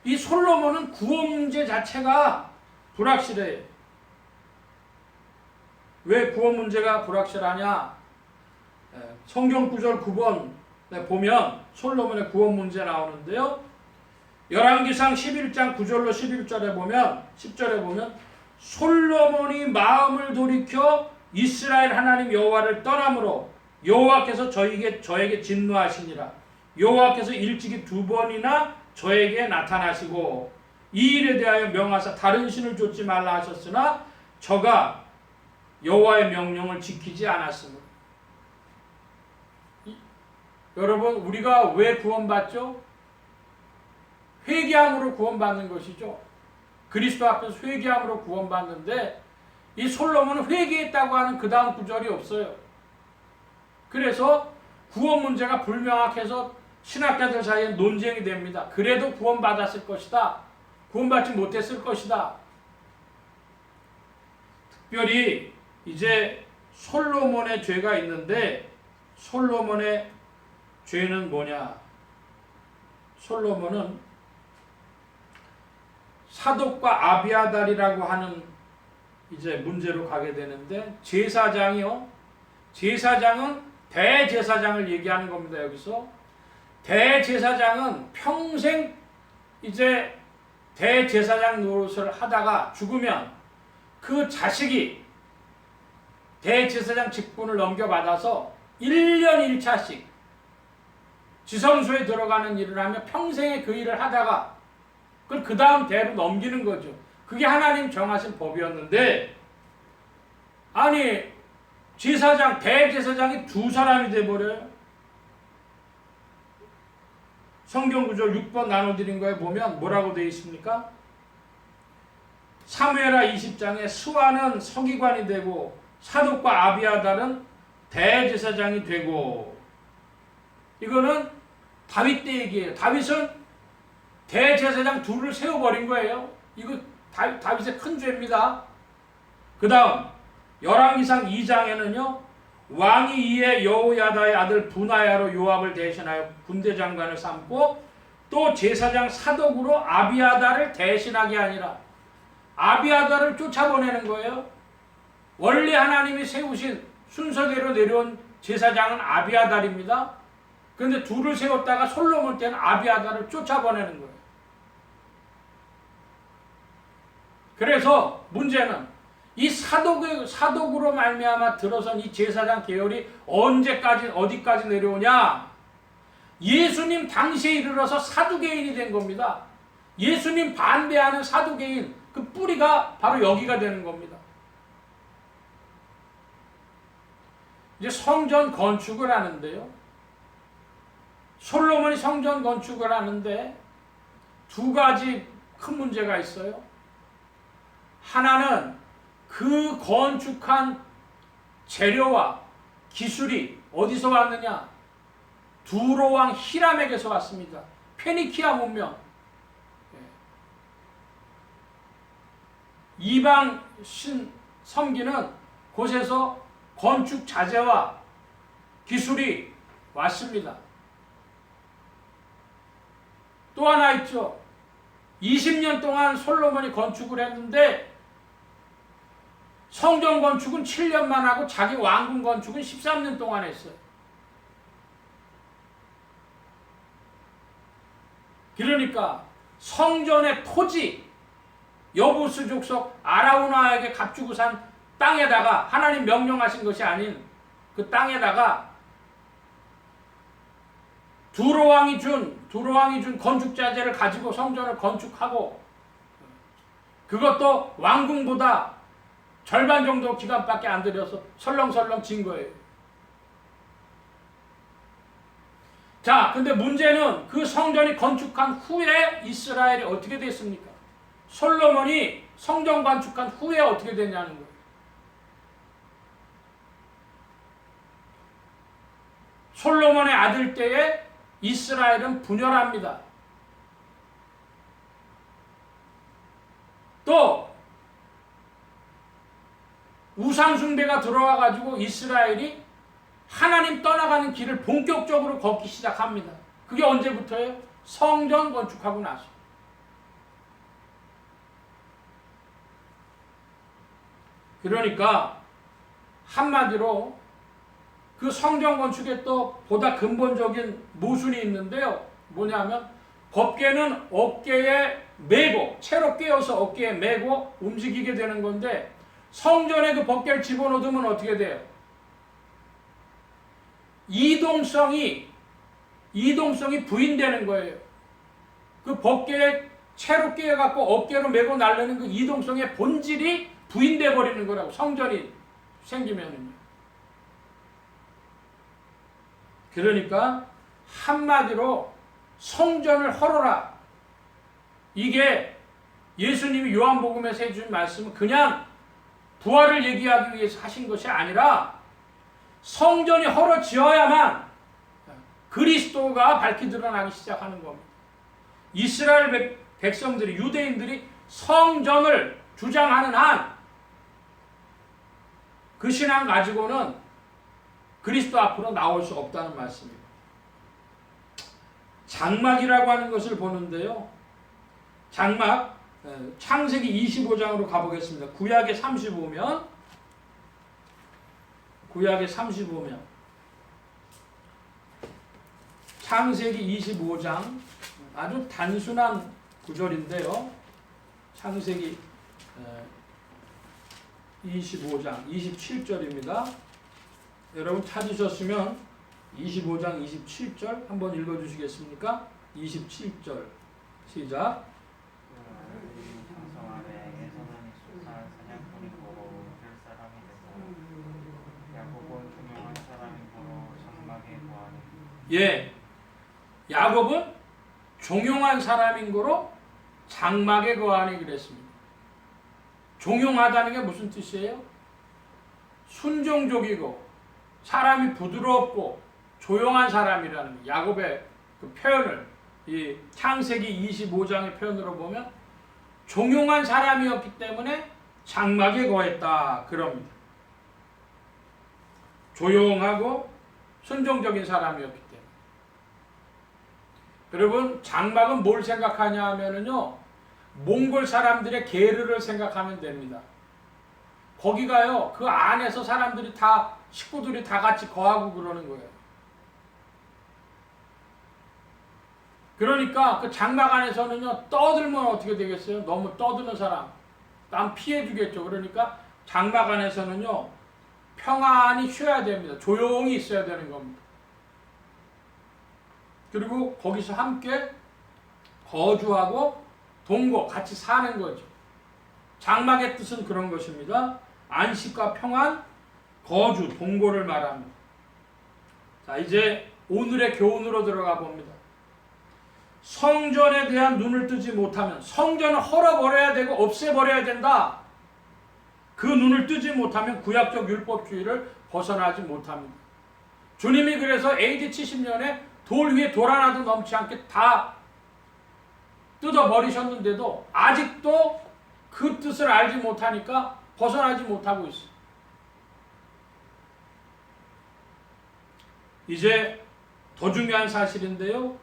이 솔로몬은 구원 문제 자체가 불확실해요. 왜 구원 문제가 불확실하냐? 성경 구절 9번에 보면 솔로몬의 구원 문제 나오는데요. 열왕기상 11장 9절로 11절에 보면 10절에 보면 솔로몬이 마음을 돌이켜 이스라엘 하나님 여호와를 떠남으로 여호와께서 저에게 진노하시니라. 여호와께서 일찍이 2번이나 저에게 나타나시고 이 일에 대하여 명하사 다른 신을 좇지 말라 하셨으나 저가 여호와의 명령을 지키지 않았으므로. 여러분, 우리가 왜 구원받죠? 회개함으로 구원받는 것이죠. 그리스도 앞에서 회개함으로 구원받는데 이 솔로몬은 회개했다고 하는 그 다음 구절이 없어요. 그래서 구원 문제가 불명확해서 신학자들 사이에 논쟁이 됩니다. 그래도 구원받았을 것이다. 구원받지 못했을 것이다. 특별히 이제 솔로몬의 죄가 있는데 솔로몬의 죄는 뭐냐? 솔로몬은 사독과 아비아달이라고 하는 이제 문제로 가게 되는데 제사장이요. 제사장은 대제사장을 얘기하는 겁니다. 여기서 대제사장은 평생 이제 대제사장 노릇을 하다가 죽으면 그 자식이 대제사장 직분을 넘겨받아서 1년 1차씩 지성소에 들어가는 일을 하며 평생에 그 일을 하다가 그걸 그 다음 대로 넘기는 거죠. 그게 하나님 정하신 법이었는데 아니 제사장, 대제사장이 2사람이 돼버려요. 성경 구절 6번 나눠드린 거에 보면 뭐라고 되어 있습니까? 사무엘하 20장에 스와는 서기관이 되고 사독과 아비아달은 대제사장이 되고 이거는 다윗 때 얘기예요. 다윗은 대제사장 둘을 세워버린 거예요. 이거 다윗의 큰 죄입니다. 그 다음 열왕기상 2장에는요. 왕이 이에 여호야다의 아들 분하야로 요압을 대신하여 군대 장관을 삼고 또 제사장 사독으로 아비아달을 대신하게 아니라 아비아달을 쫓아보내는 거예요. 원래 하나님이 세우신 순서대로 내려온 제사장은 아비아달입니다. 그런데 둘을 세웠다가 솔로몬 때는 아비아달을 쫓아보내는 거예요. 그래서 문제는 이 사독으로 말미암아 들어선 이 제사장 계열이 언제까지 어디까지 내려오냐? 예수님 당시에 이르러서 사두개인이 된 겁니다. 예수님 반대하는 사두개인 그 뿌리가 바로 여기가 되는 겁니다. 이제 성전 건축을 하는데요. 솔로몬이 성전 건축을 하는데 2가지 큰 문제가 있어요. 하나는 그 건축한 재료와 기술이 어디서 왔느냐? 두로왕 히람에게서 왔습니다. 페니키아 문명. 이방 신 섬기는 곳에서 건축 자재와 기술이 왔습니다. 또 하나 있죠. 20년 동안 솔로몬이 건축을 했는데 성전 건축은 7년만 하고 자기 왕궁 건축은 13년 동안 했어요. 그러니까 성전의 토지, 여부수 족속 아라우나에게 값주고 산 땅에다가 하나님 명령하신 것이 아닌 그 땅에다가 두로왕이 준 건축 자재를 가지고 성전을 건축하고 그것도 왕궁보다 절반 정도 기간밖에 안 들여서 설렁설렁 진 거예요. 자, 근데 문제는 그 성전이 건축한 후에 이스라엘이 어떻게 됐습니까? 솔로몬이 성전 건축한 후에 어떻게 됐냐는 거예요. 솔로몬의 아들 때에 이스라엘은 분열합니다. 또 우상숭배가 들어와가지고 이스라엘이 하나님 떠나가는 길을 본격적으로 걷기 시작합니다. 그게 언제부터예요? 성전 건축하고 나서. 그러니까 한마디로 그 성전 건축에 또 보다 근본적인 모순이 있는데요. 뭐냐면 법궤는 어깨에 메고, 채로 꿰어서 어깨에 메고 움직이게 되는 건데, 성전에 그 법궤를 집어넣으면 어떻게 돼요? 이동성이 부인되는 거예요. 그 법궤에 채로 꿰어갖고 어깨로 메고 나르는 그 이동성의 본질이 부인돼 버리는 거라고, 성전이 생기면은요. 그러니까 한마디로 성전을 헐어라. 이게 예수님이 요한복음에서 해준 말씀은 그냥 부활을 얘기하기 위해서 하신 것이 아니라 성전이 헐어지어야만 그리스도가 밝히 드러나기 시작하는 겁니다. 이스라엘 백성들이, 유대인들이 성전을 주장하는 한 그 신앙 가지고는 그리스도 앞으로 나올 수 없다는 말씀입니다. 장막이라고 하는 것을 보는데요. 장막, 창세기 25장으로 가보겠습니다. 구약에 35면 창세기 25장, 아주 단순한 구절인데요. 창세기 25장 27절입니다. 여러분 찾으셨으면 25장 27절 한번 읽어주시겠습니까? 27절 시작. 예, 야곱은 종용한 사람인 거로 장막에 거하니 그랬습니다. 종용하다는 게 무슨 뜻이에요? 순종적이고 사람이 부드럽고 조용한 사람이라는 야곱의 그 표현을 이 창세기 25장의 표현으로 보면 종용한 사람이었기 때문에 장막에 거했다 그럽니다. 조용하고 순종적인 사람이었기 때문에. 여러분, 장막은 뭘 생각하냐 하면은요, 몽골 사람들의 게르를 생각하면 됩니다. 거기가요, 그 안에서 사람들이 다, 식구들이 다 같이 거하고 그러는 거예요. 그러니까 그 장막 안에서는요, 떠들면 어떻게 되겠어요? 너무 떠드는 사람, 남 피해주겠죠. 그러니까 장막 안에서는요, 평안히 쉬어야 됩니다. 조용히 있어야 되는 겁니다. 그리고 거기서 함께 거주하고 동거, 같이 사는 거죠. 장막의 뜻은 그런 것입니다. 안식과 평안, 거주, 동거를 말합니다. 자, 이제 오늘의 교훈으로 들어가 봅니다. 성전에 대한 눈을 뜨지 못하면, 성전을 헐어버려야 되고 없애버려야 된다. 그 눈을 뜨지 못하면 구약적 율법주의를 벗어나지 못합니다. 주님이 그래서 AD 70년에 돌 위에 돌 하나도 넘지 않게 다 뜯어버리셨는데도 아직도 그 뜻을 알지 못하니까 벗어나지 못하고 있어요. 이제 더 중요한 사실인데요.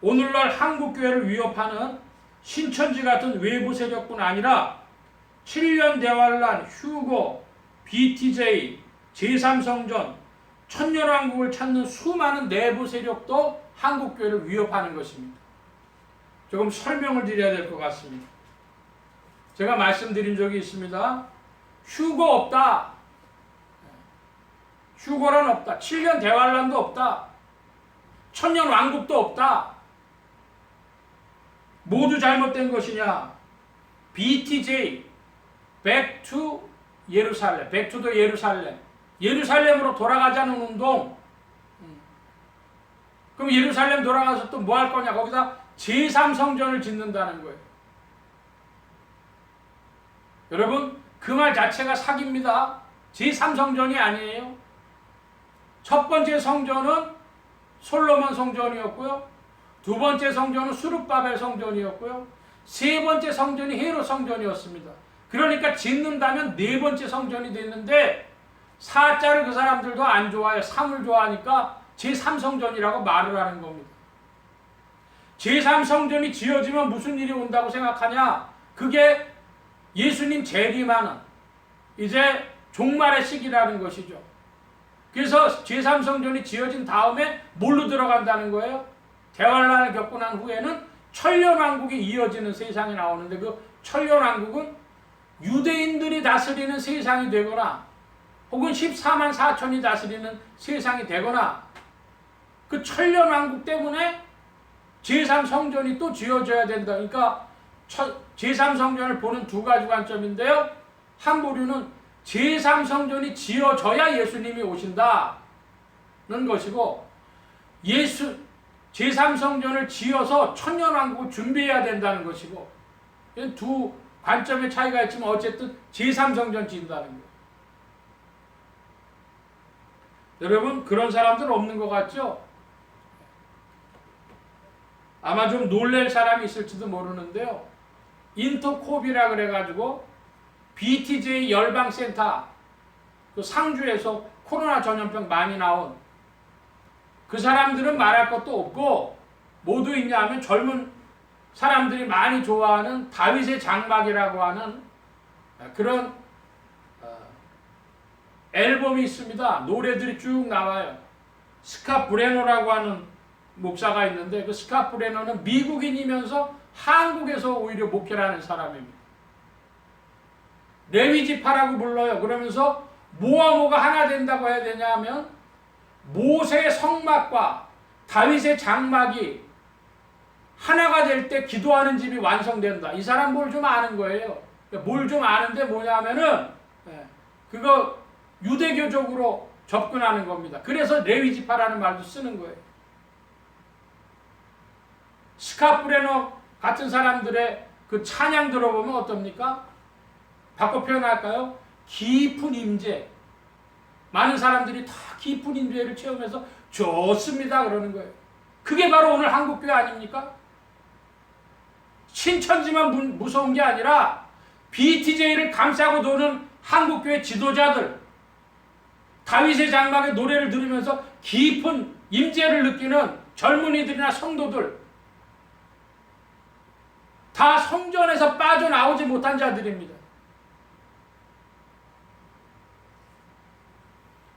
오늘날 한국교회를 위협하는 신천지 같은 외부 세력뿐 아니라 7년 대환란, 휴거, BTJ, 제3성전, 천년왕국을 찾는 수많은 내부 세력도 한국교회를 위협하는 것입니다. 조금 설명을 드려야 될 것 같습니다. 제가 말씀드린 적이 있습니다. 휴거 없다. 휴거란 없다. 7년 대환란도 없다. 천년왕국도 없다. 모두 잘못된 것이냐? BTJ, Back to 예루살렘, Back to the 예루살렘, 예루살렘으로 돌아가자는 운동. 그럼 예루살렘 돌아가서 또 뭐 할 거냐? 거기다 제3성전을 짓는다는 거예요. 여러분, 그 말 자체가 사기입니다. 제3성전이 아니에요. 첫 번째 성전은 솔로몬 성전이었고요. 두 번째 성전은 수룹바벨 성전이었고요. 세 번째 성전이 헤롯 성전이었습니다. 그러니까 짓는다면 네 번째 성전이 됐는데 사자를 그 사람들도 안 좋아해요. 상을 좋아하니까 제3성전이라고 말을 하는 겁니다. 제3성전이 지어지면 무슨 일이 온다고 생각하냐? 그게 예수님 재림하는 이제 종말의 시기라는 것이죠. 그래서 제3성전이 지어진 다음에 뭘로 들어간다는 거예요? 대환란을 겪고 난 후에는 천년왕국이 이어지는 세상이 나오는데 그 천년왕국은 유대인들이 다스리는 세상이 되거나 혹은 14만 4천이 다스리는 세상이 되거나 그 천년왕국 때문에 제3성전이 또 지어져야 된다. 그러니까 제3성전을 보는 두 가지 관점인데요. 한 부류는 제3성전이 지어져야 예수님이 오신다는 것이고 제3성전을 지어서 천년왕국을 준비해야 된다는 것이고 두 관점의 차이가 있지만 어쨌든 제3성전 지은다는 거예요. 여러분 그런 사람들 없는 것 같죠? 아마 좀 놀랄 사람이 있을지도 모르는데요. 인터콥이라 그래가지고 BTJ 열방센터 그 상주에서 코로나 전염병 많이 나온 그 사람들은 말할 것도 없고 모두 있냐 하면 젊은 사람들이 많이 좋아하는 다윗의 장막이라고 하는 그런 앨범이 있습니다. 노래들이 쭉 나와요. 스캇 브레너라고 하는 목사가 있는데 그 스캇 브레너는 미국인이면서 한국에서 오히려 목회를 하는 사람입니다. 레위지파라고 불러요. 그러면서 뭐가 하나 된다고 해야 되냐 하면 모세의 성막과 다윗의 장막이 하나가 될 때 기도하는 집이 완성된다. 이 사람 뭘 좀 아는 거예요. 뭘 좀 아는데 뭐냐면은 그거 유대교적으로 접근하는 겁니다. 그래서 레위지파라는 말도 쓰는 거예요. 스캇 브레너 같은 사람들의 그 찬양 들어보면 어떻습니까? 바꿔 표현할까요? 깊은 임재. 많은 사람들이 다 깊은 임재를 체험해서 좋습니다 그러는 거예요. 그게 바로 오늘 한국교회 아닙니까? 신천지만 무서운 게 아니라 BTJ를 감싸고 도는 한국교회 지도자들, 다윗의 장막의 노래를 들으면서 깊은 임재를 느끼는 젊은이들이나 성도들, 다 성전에서 빠져나오지 못한 자들입니다.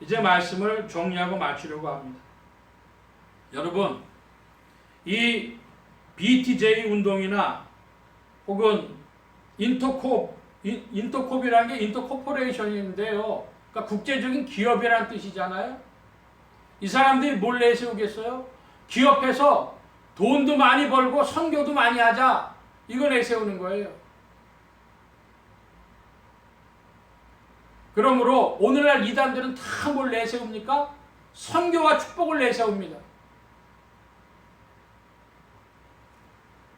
이제 말씀을 정리하고 마치려고 합니다. 여러분, 이 BTJ 운동이나 혹은 인터콥이라는 게 인터코퍼레이션인데요. 그러니까 국제적인 기업이라는 뜻이잖아요. 이 사람들이 뭘 내세우겠어요? 기업해서 돈도 많이 벌고 선교도 많이 하자. 이거 내세우는 거예요. 그러므로 오늘날 이단들은 다 뭘 내세웁니까? 선교와 축복을 내세웁니다.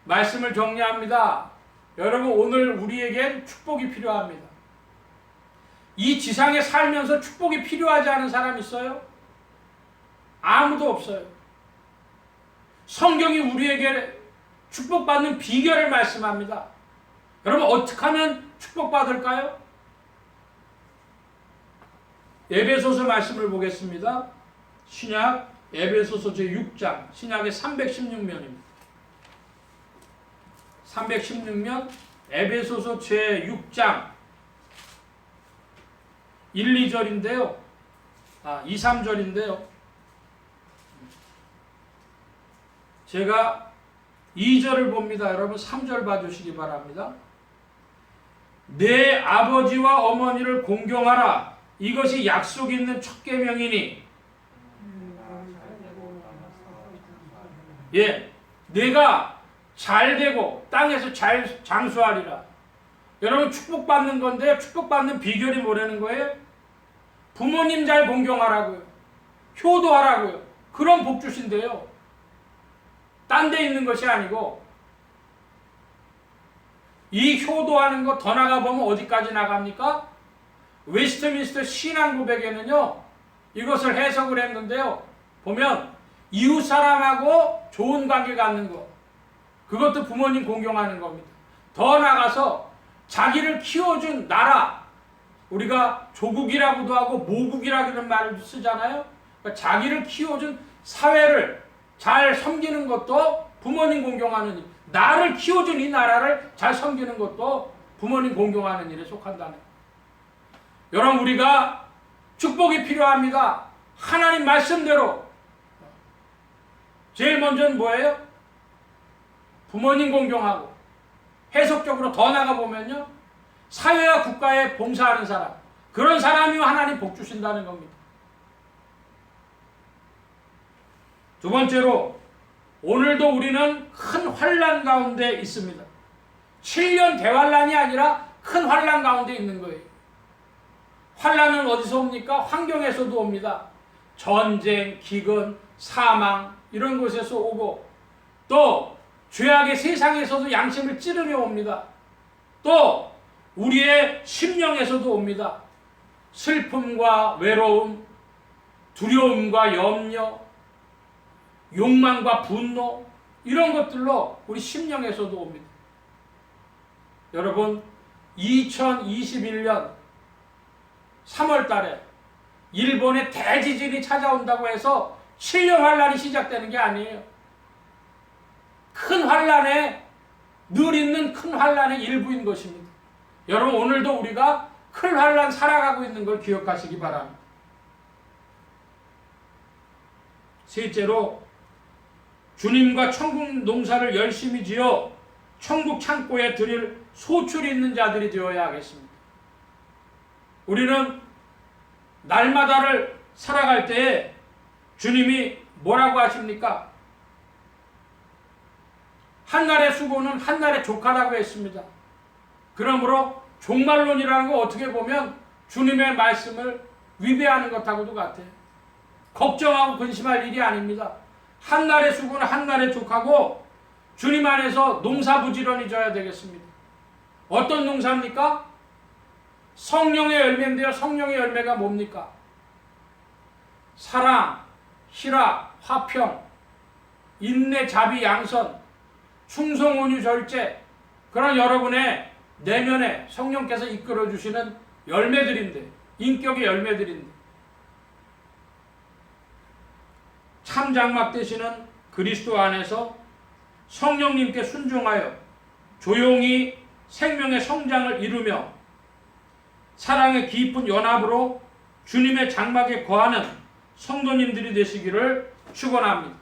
말씀을 정리합니다. 여러분 오늘 우리에겐 축복이 필요합니다. 이 지상에 살면서 축복이 필요하지 않은 사람 있어요? 아무도 없어요. 성경이 우리에게 축복받는 비결을 말씀합니다. 여러분 어떻게 하면 축복받을까요? 에베소서 말씀을 보겠습니다. 신약 에베소서 제6장 신약의 316면입니다. 316면 에베소서 제6장 1, 2절인데요. 2, 3절인데요. 제가 2절을 봅니다. 여러분 3절 봐주시기 바랍니다. 내 아버지와 어머니를 공경하라. 이것이 약속 있는 첫 계명이니. 예, 내가 잘 되고 땅에서 잘 장수하리라. 여러분 축복받는 건데 축복받는 비결이 뭐라는 거예요? 부모님 잘 공경하라고요. 효도하라고요. 그런 복 주신대요. 딴 데 있는 것이 아니고 이 효도하는 거 더 나가보면 어디까지 나갑니까? 웨스트민스터 신앙 고백에는요. 이것을 해석을 했는데요. 보면 이웃 사람하고 좋은 관계 갖는 거. 그것도 부모님 공경하는 겁니다. 더 나가서 자기를 키워준 나라. 우리가 조국이라고도 하고 모국이라는 말을 쓰잖아요. 그러니까 자기를 키워준 사회를 잘 섬기는 것도 부모님 공경하는 일. 나를 키워준 이 나라를 잘 섬기는 것도 부모님 공경하는 일에 속한다는 거예요. 여러분 우리가 축복이 필요합니다. 하나님 말씀대로 제일 먼저는 뭐예요? 부모님 공경하고 해석적으로 더 나가보면요. 사회와 국가에 봉사하는 사람 그런 사람이면 하나님 복 주신다는 겁니다. 두 번째로 오늘도 우리는 큰 환난 가운데 있습니다. 7년 대환란이 아니라 큰 환난 가운데 있는 거예요. 환난은 어디서 옵니까? 환경에서도 옵니다. 전쟁, 기근, 사망 이런 곳에서 오고 또 죄악의 세상에서도 양심을 찌르며 옵니다. 또 우리의 심령에서도 옵니다. 슬픔과 외로움, 두려움과 염려, 욕망과 분노 이런 것들로 우리 심령에서도 옵니다. 여러분 2021년 3월 달에 일본에 대지진이 찾아온다고 해서 7년 환란이 시작되는 게 아니에요. 큰 환란에 늘 있는 큰 환란의 일부인 것입니다. 여러분 오늘도 우리가 큰 환란 살아가고 있는 걸 기억하시기 바랍니다. 셋째로 주님과 천국 농사를 열심히 지어 천국 창고에 드릴 소출이 있는 자들이 되어야 하겠습니다. 우리는 날마다를 살아갈 때에 주님이 뭐라고 하십니까? 한날의 수고는 한날의 족하다고 했습니다. 그러므로 종말론이라는 거 어떻게 보면 주님의 말씀을 위배하는 것하고도 같아요. 걱정하고 근심할 일이 아닙니다. 한날의 수고는 한날의 족하고 주님 안에서 농사 부지런히 져야 되겠습니다. 어떤 농사입니까? 성령의 열매인데요. 성령의 열매가 뭡니까? 사랑, 희락, 화평, 인내, 자비, 양선, 충성, 온유, 절제 그런 여러분의 내면에 성령께서 이끌어주시는 열매들인데 인격의 열매들인데 참장막 되시는 그리스도 안에서 성령님께 순종하여 조용히 생명의 성장을 이루며 사랑의 깊은 연합으로 주님의 장막에 거하는 성도님들이 되시기를 축원합니다.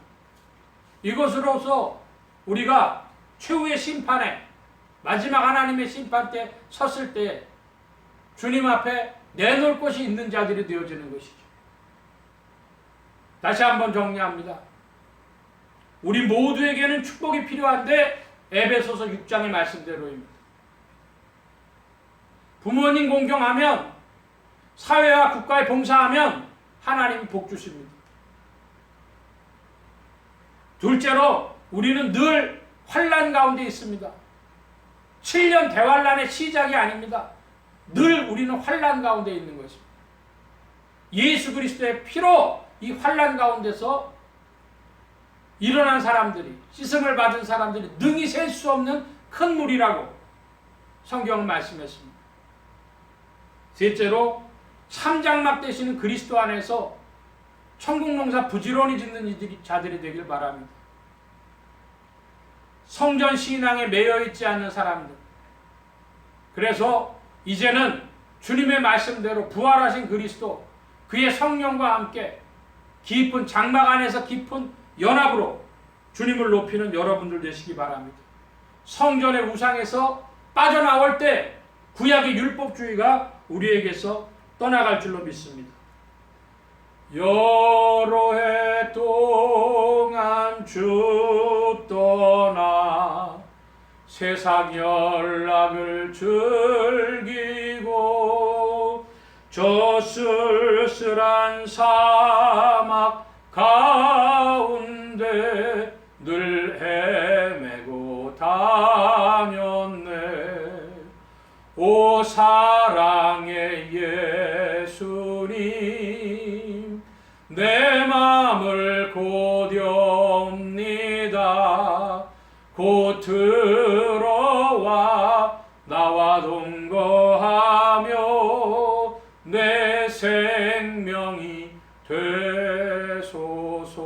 이것으로서 우리가 최후의 심판에 마지막 하나님의 심판 때 섰을 때 주님 앞에 내놓을 것이 있는 자들이 되어지는 것이죠. 다시 한번 정리합니다. 우리 모두에게는 축복이 필요한데 에베소서 6장의 말씀대로입니다. 부모님 공경하면 사회와 국가에 봉사하면 하나님이 복 주십니다. 둘째로 우리는 늘 환난 가운데 있습니다. 7년 대환란의 시작이 아닙니다. 늘 우리는 환난 가운데 있는 것입니다. 예수 그리스도의 피로 이 환난 가운데서 일어난 사람들이 씻음을 받은 사람들이 능히 셀 수 없는 큰 물이라고 성경은 말씀했습니다. 셋째로 참장막 되시는 그리스도 안에서 천국 농사 부지런히 짓는 자들이 되길 바랍니다. 성전 신앙에 매여 있지 않는 사람들. 그래서 이제는 주님의 말씀대로 부활하신 그리스도 그의 성령과 함께 깊은 장막 안에서 깊은 연합으로 주님을 높이는 여러분들 되시기 바랍니다. 성전의 우상에서 빠져나올 때 구약의 율법주의가 우리에게서 떠나갈 줄로 믿습니다. 여러 해 동안 주 떠나 세상 연락을 즐기고 저 쓸쓸한 사막 가운데 늘 헤매고 다녔네. 오 사랑의 예수님, 내 맘을 고려옵니다. 곧 들어와 나와 동거하며 내 생명이 되소서.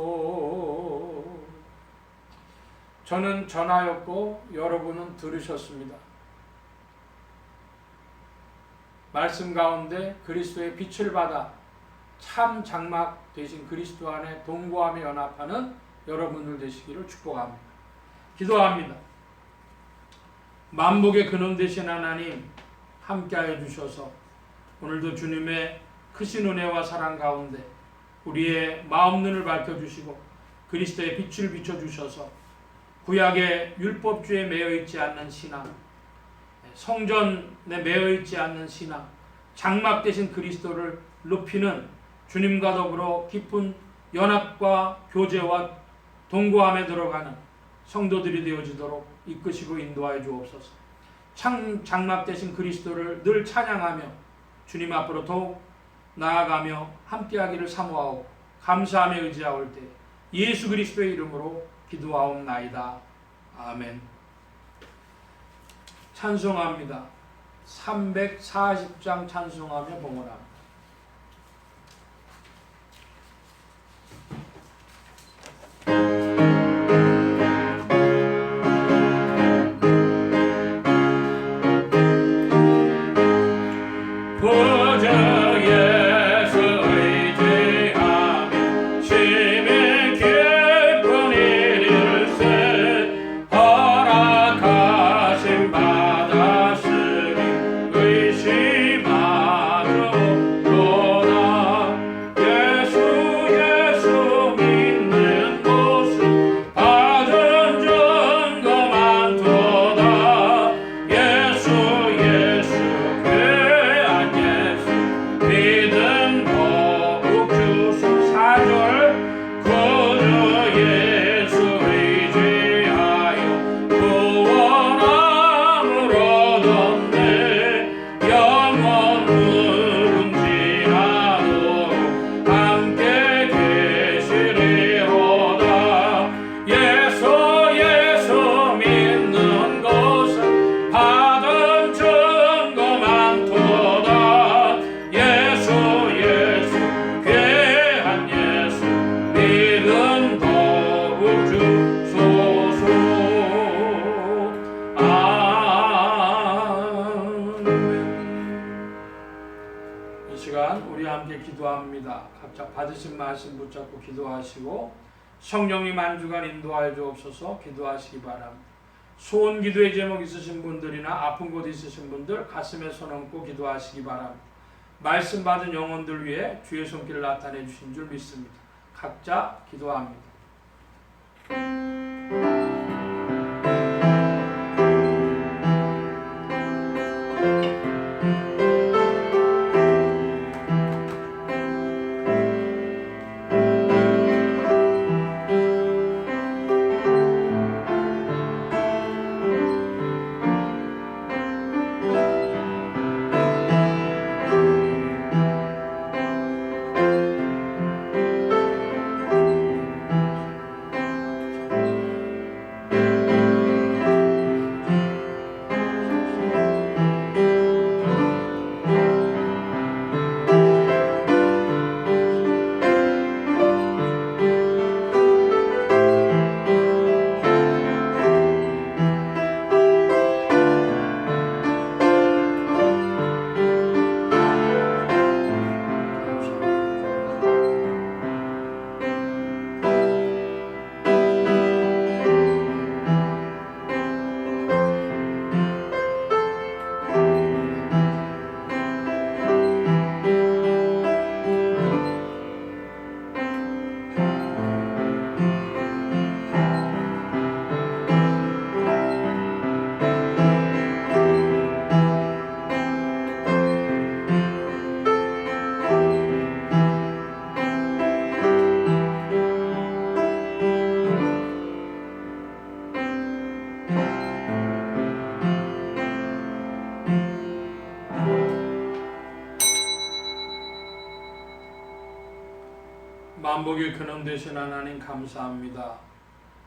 저는 전하였고 여러분은 들으셨습니다. 말씀 가운데 그리스도의 빛을 받아 참 장막 되신 그리스도 안에 동거하며 연합하는 여러분들 되시기를 축복합니다. 기도합니다. 만복의 근원 되신 하나님 함께하여 주셔서 오늘도 주님의 크신 은혜와 사랑 가운데 우리의 마음 눈을 밝혀주시고 그리스도의 빛을 비춰주셔서 구약의 율법주의에 매여있지 않는 신앙, 성전에 매여있지 않는 신앙, 장막 되신 그리스도를 높이는 주님과 더불어 깊은 연합과 교제와 동거함에 들어가는 성도들이 되어지도록 이끄시고 인도하여 주옵소서. 장막 되신 그리스도를 늘 찬양하며 주님 앞으로 더욱 나아가며 함께하기를 사모하고 감사하며 의지하올 때 예수 그리스도의 이름으로 기도하옵나이다. 아멘. 찬송합니다. 340장 찬송하며 봉헌합니다. 기도합니다. 각자 받으신 말씀 붙잡고 기도하시고 성령님 한 주간 인도하여 주옵소서. 기도하시기 바랍니다. 소원 기도의 제목 있으신 분들이나 아픈 곳 있으신 분들 가슴에 손 얹고 기도하시기 바랍니다. 말씀 받은 영혼들 위해 주의 손길을 나타내 주신 줄 믿습니다. 각자 기도합니다. 만복의 근원 되신 하나님 감사합니다.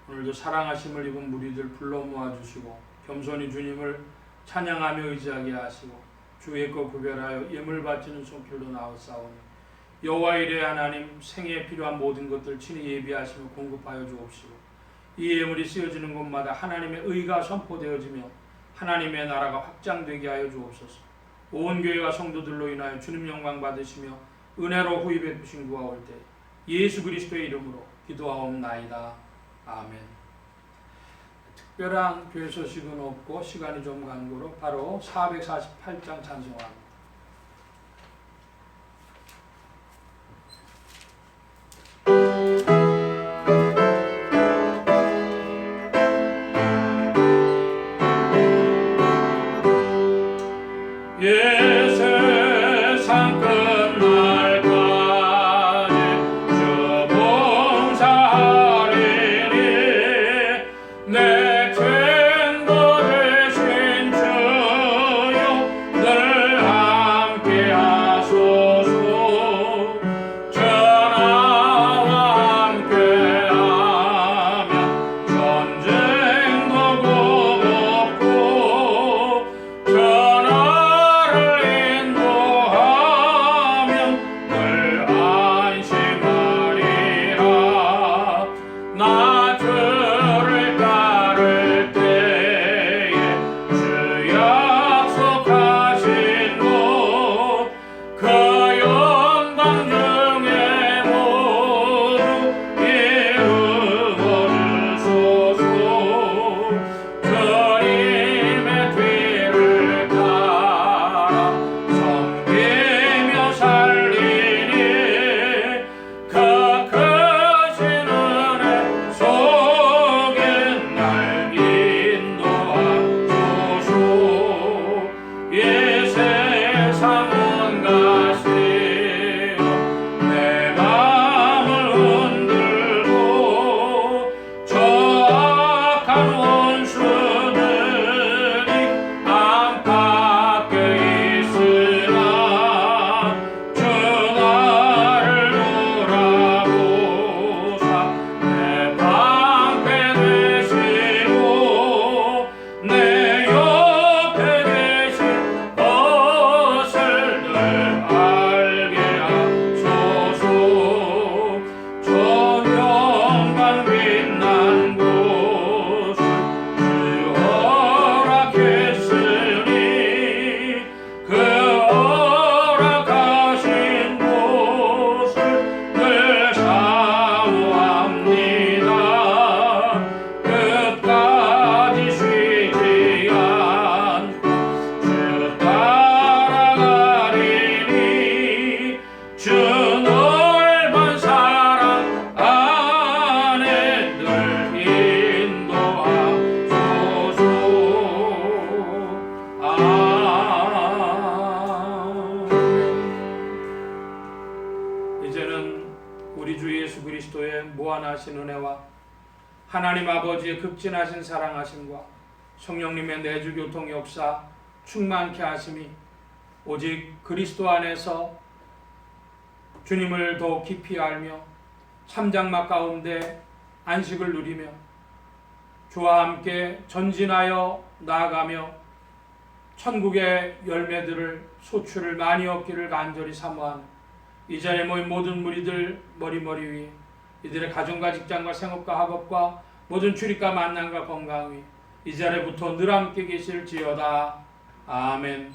오늘도 사랑하심을 입은 무리들 불러 모아주시고 겸손히 주님을 찬양하며 의지하게 하시고 주의 것 구별하여 예물 바치는 손길로 나오사오니 여호와 이레 하나님 생애에 필요한 모든 것들 친히 예비하시며 공급하여 주옵시고 이 예물이 쓰여지는 곳마다 하나님의 의가 선포되어지며 하나님의 나라가 확장되게 하여 주옵소서. 온 교회와 성도들로 인하여 주님 영광 받으시며 은혜로 후히 베푸신 구하 올 때 예수 그리스도의 이름으로 기도하옵나이다. 아멘. 특별한 교회 소식은 없고 시간이 좀 간거로 바로 448장 찬송합니다. 세상 끝날까지 주 봉사하리니 내 친구 되신 주여 늘 함께 하소서. 전하와 함께 하면 전쟁도 무겁고 나 주를 따를 때에 주 약속하신 곳 그 영광 중에 모두 이루어 주소서. 주님의 뒤를 따라 섬기며 살리니 그 세상은 가시어 내 마음을 흔들고 저악한 원수들이 안팎에 있으나 주 나를 돌아보사 내 방패 되시고 내 옆에 계신 알게 하소서. 저 영광 빛난 곳을 주 허락했으니 그 허락하신 곳을 늘 사모합니다. 끝까지 쉬지 않고 주 따라가리니 주 넓은 사랑 안에 늘 인도하소서. 이제는 우리 주 예수 그리스도의 무한하신 은혜와 하나님 아버지의 극진하신 사랑하심과 성령님의 내주 교통 역사 충만케 하심이 오직 그리스도 안에서 주님을 더욱 깊이 알며 참장막 가운데 안식을 누리며 주와 함께 전진하여 나아가며 천국의 열매들을 소출을 많이 얻기를 간절히 사모하는 이 자리에 모인 모든 무리들 머리 위에 이들의 가정과 직장과 생업과 학업과 모든 출입과 만남과 건강 위에 이 자리부터 늘 함께 계실지어다. 아멘.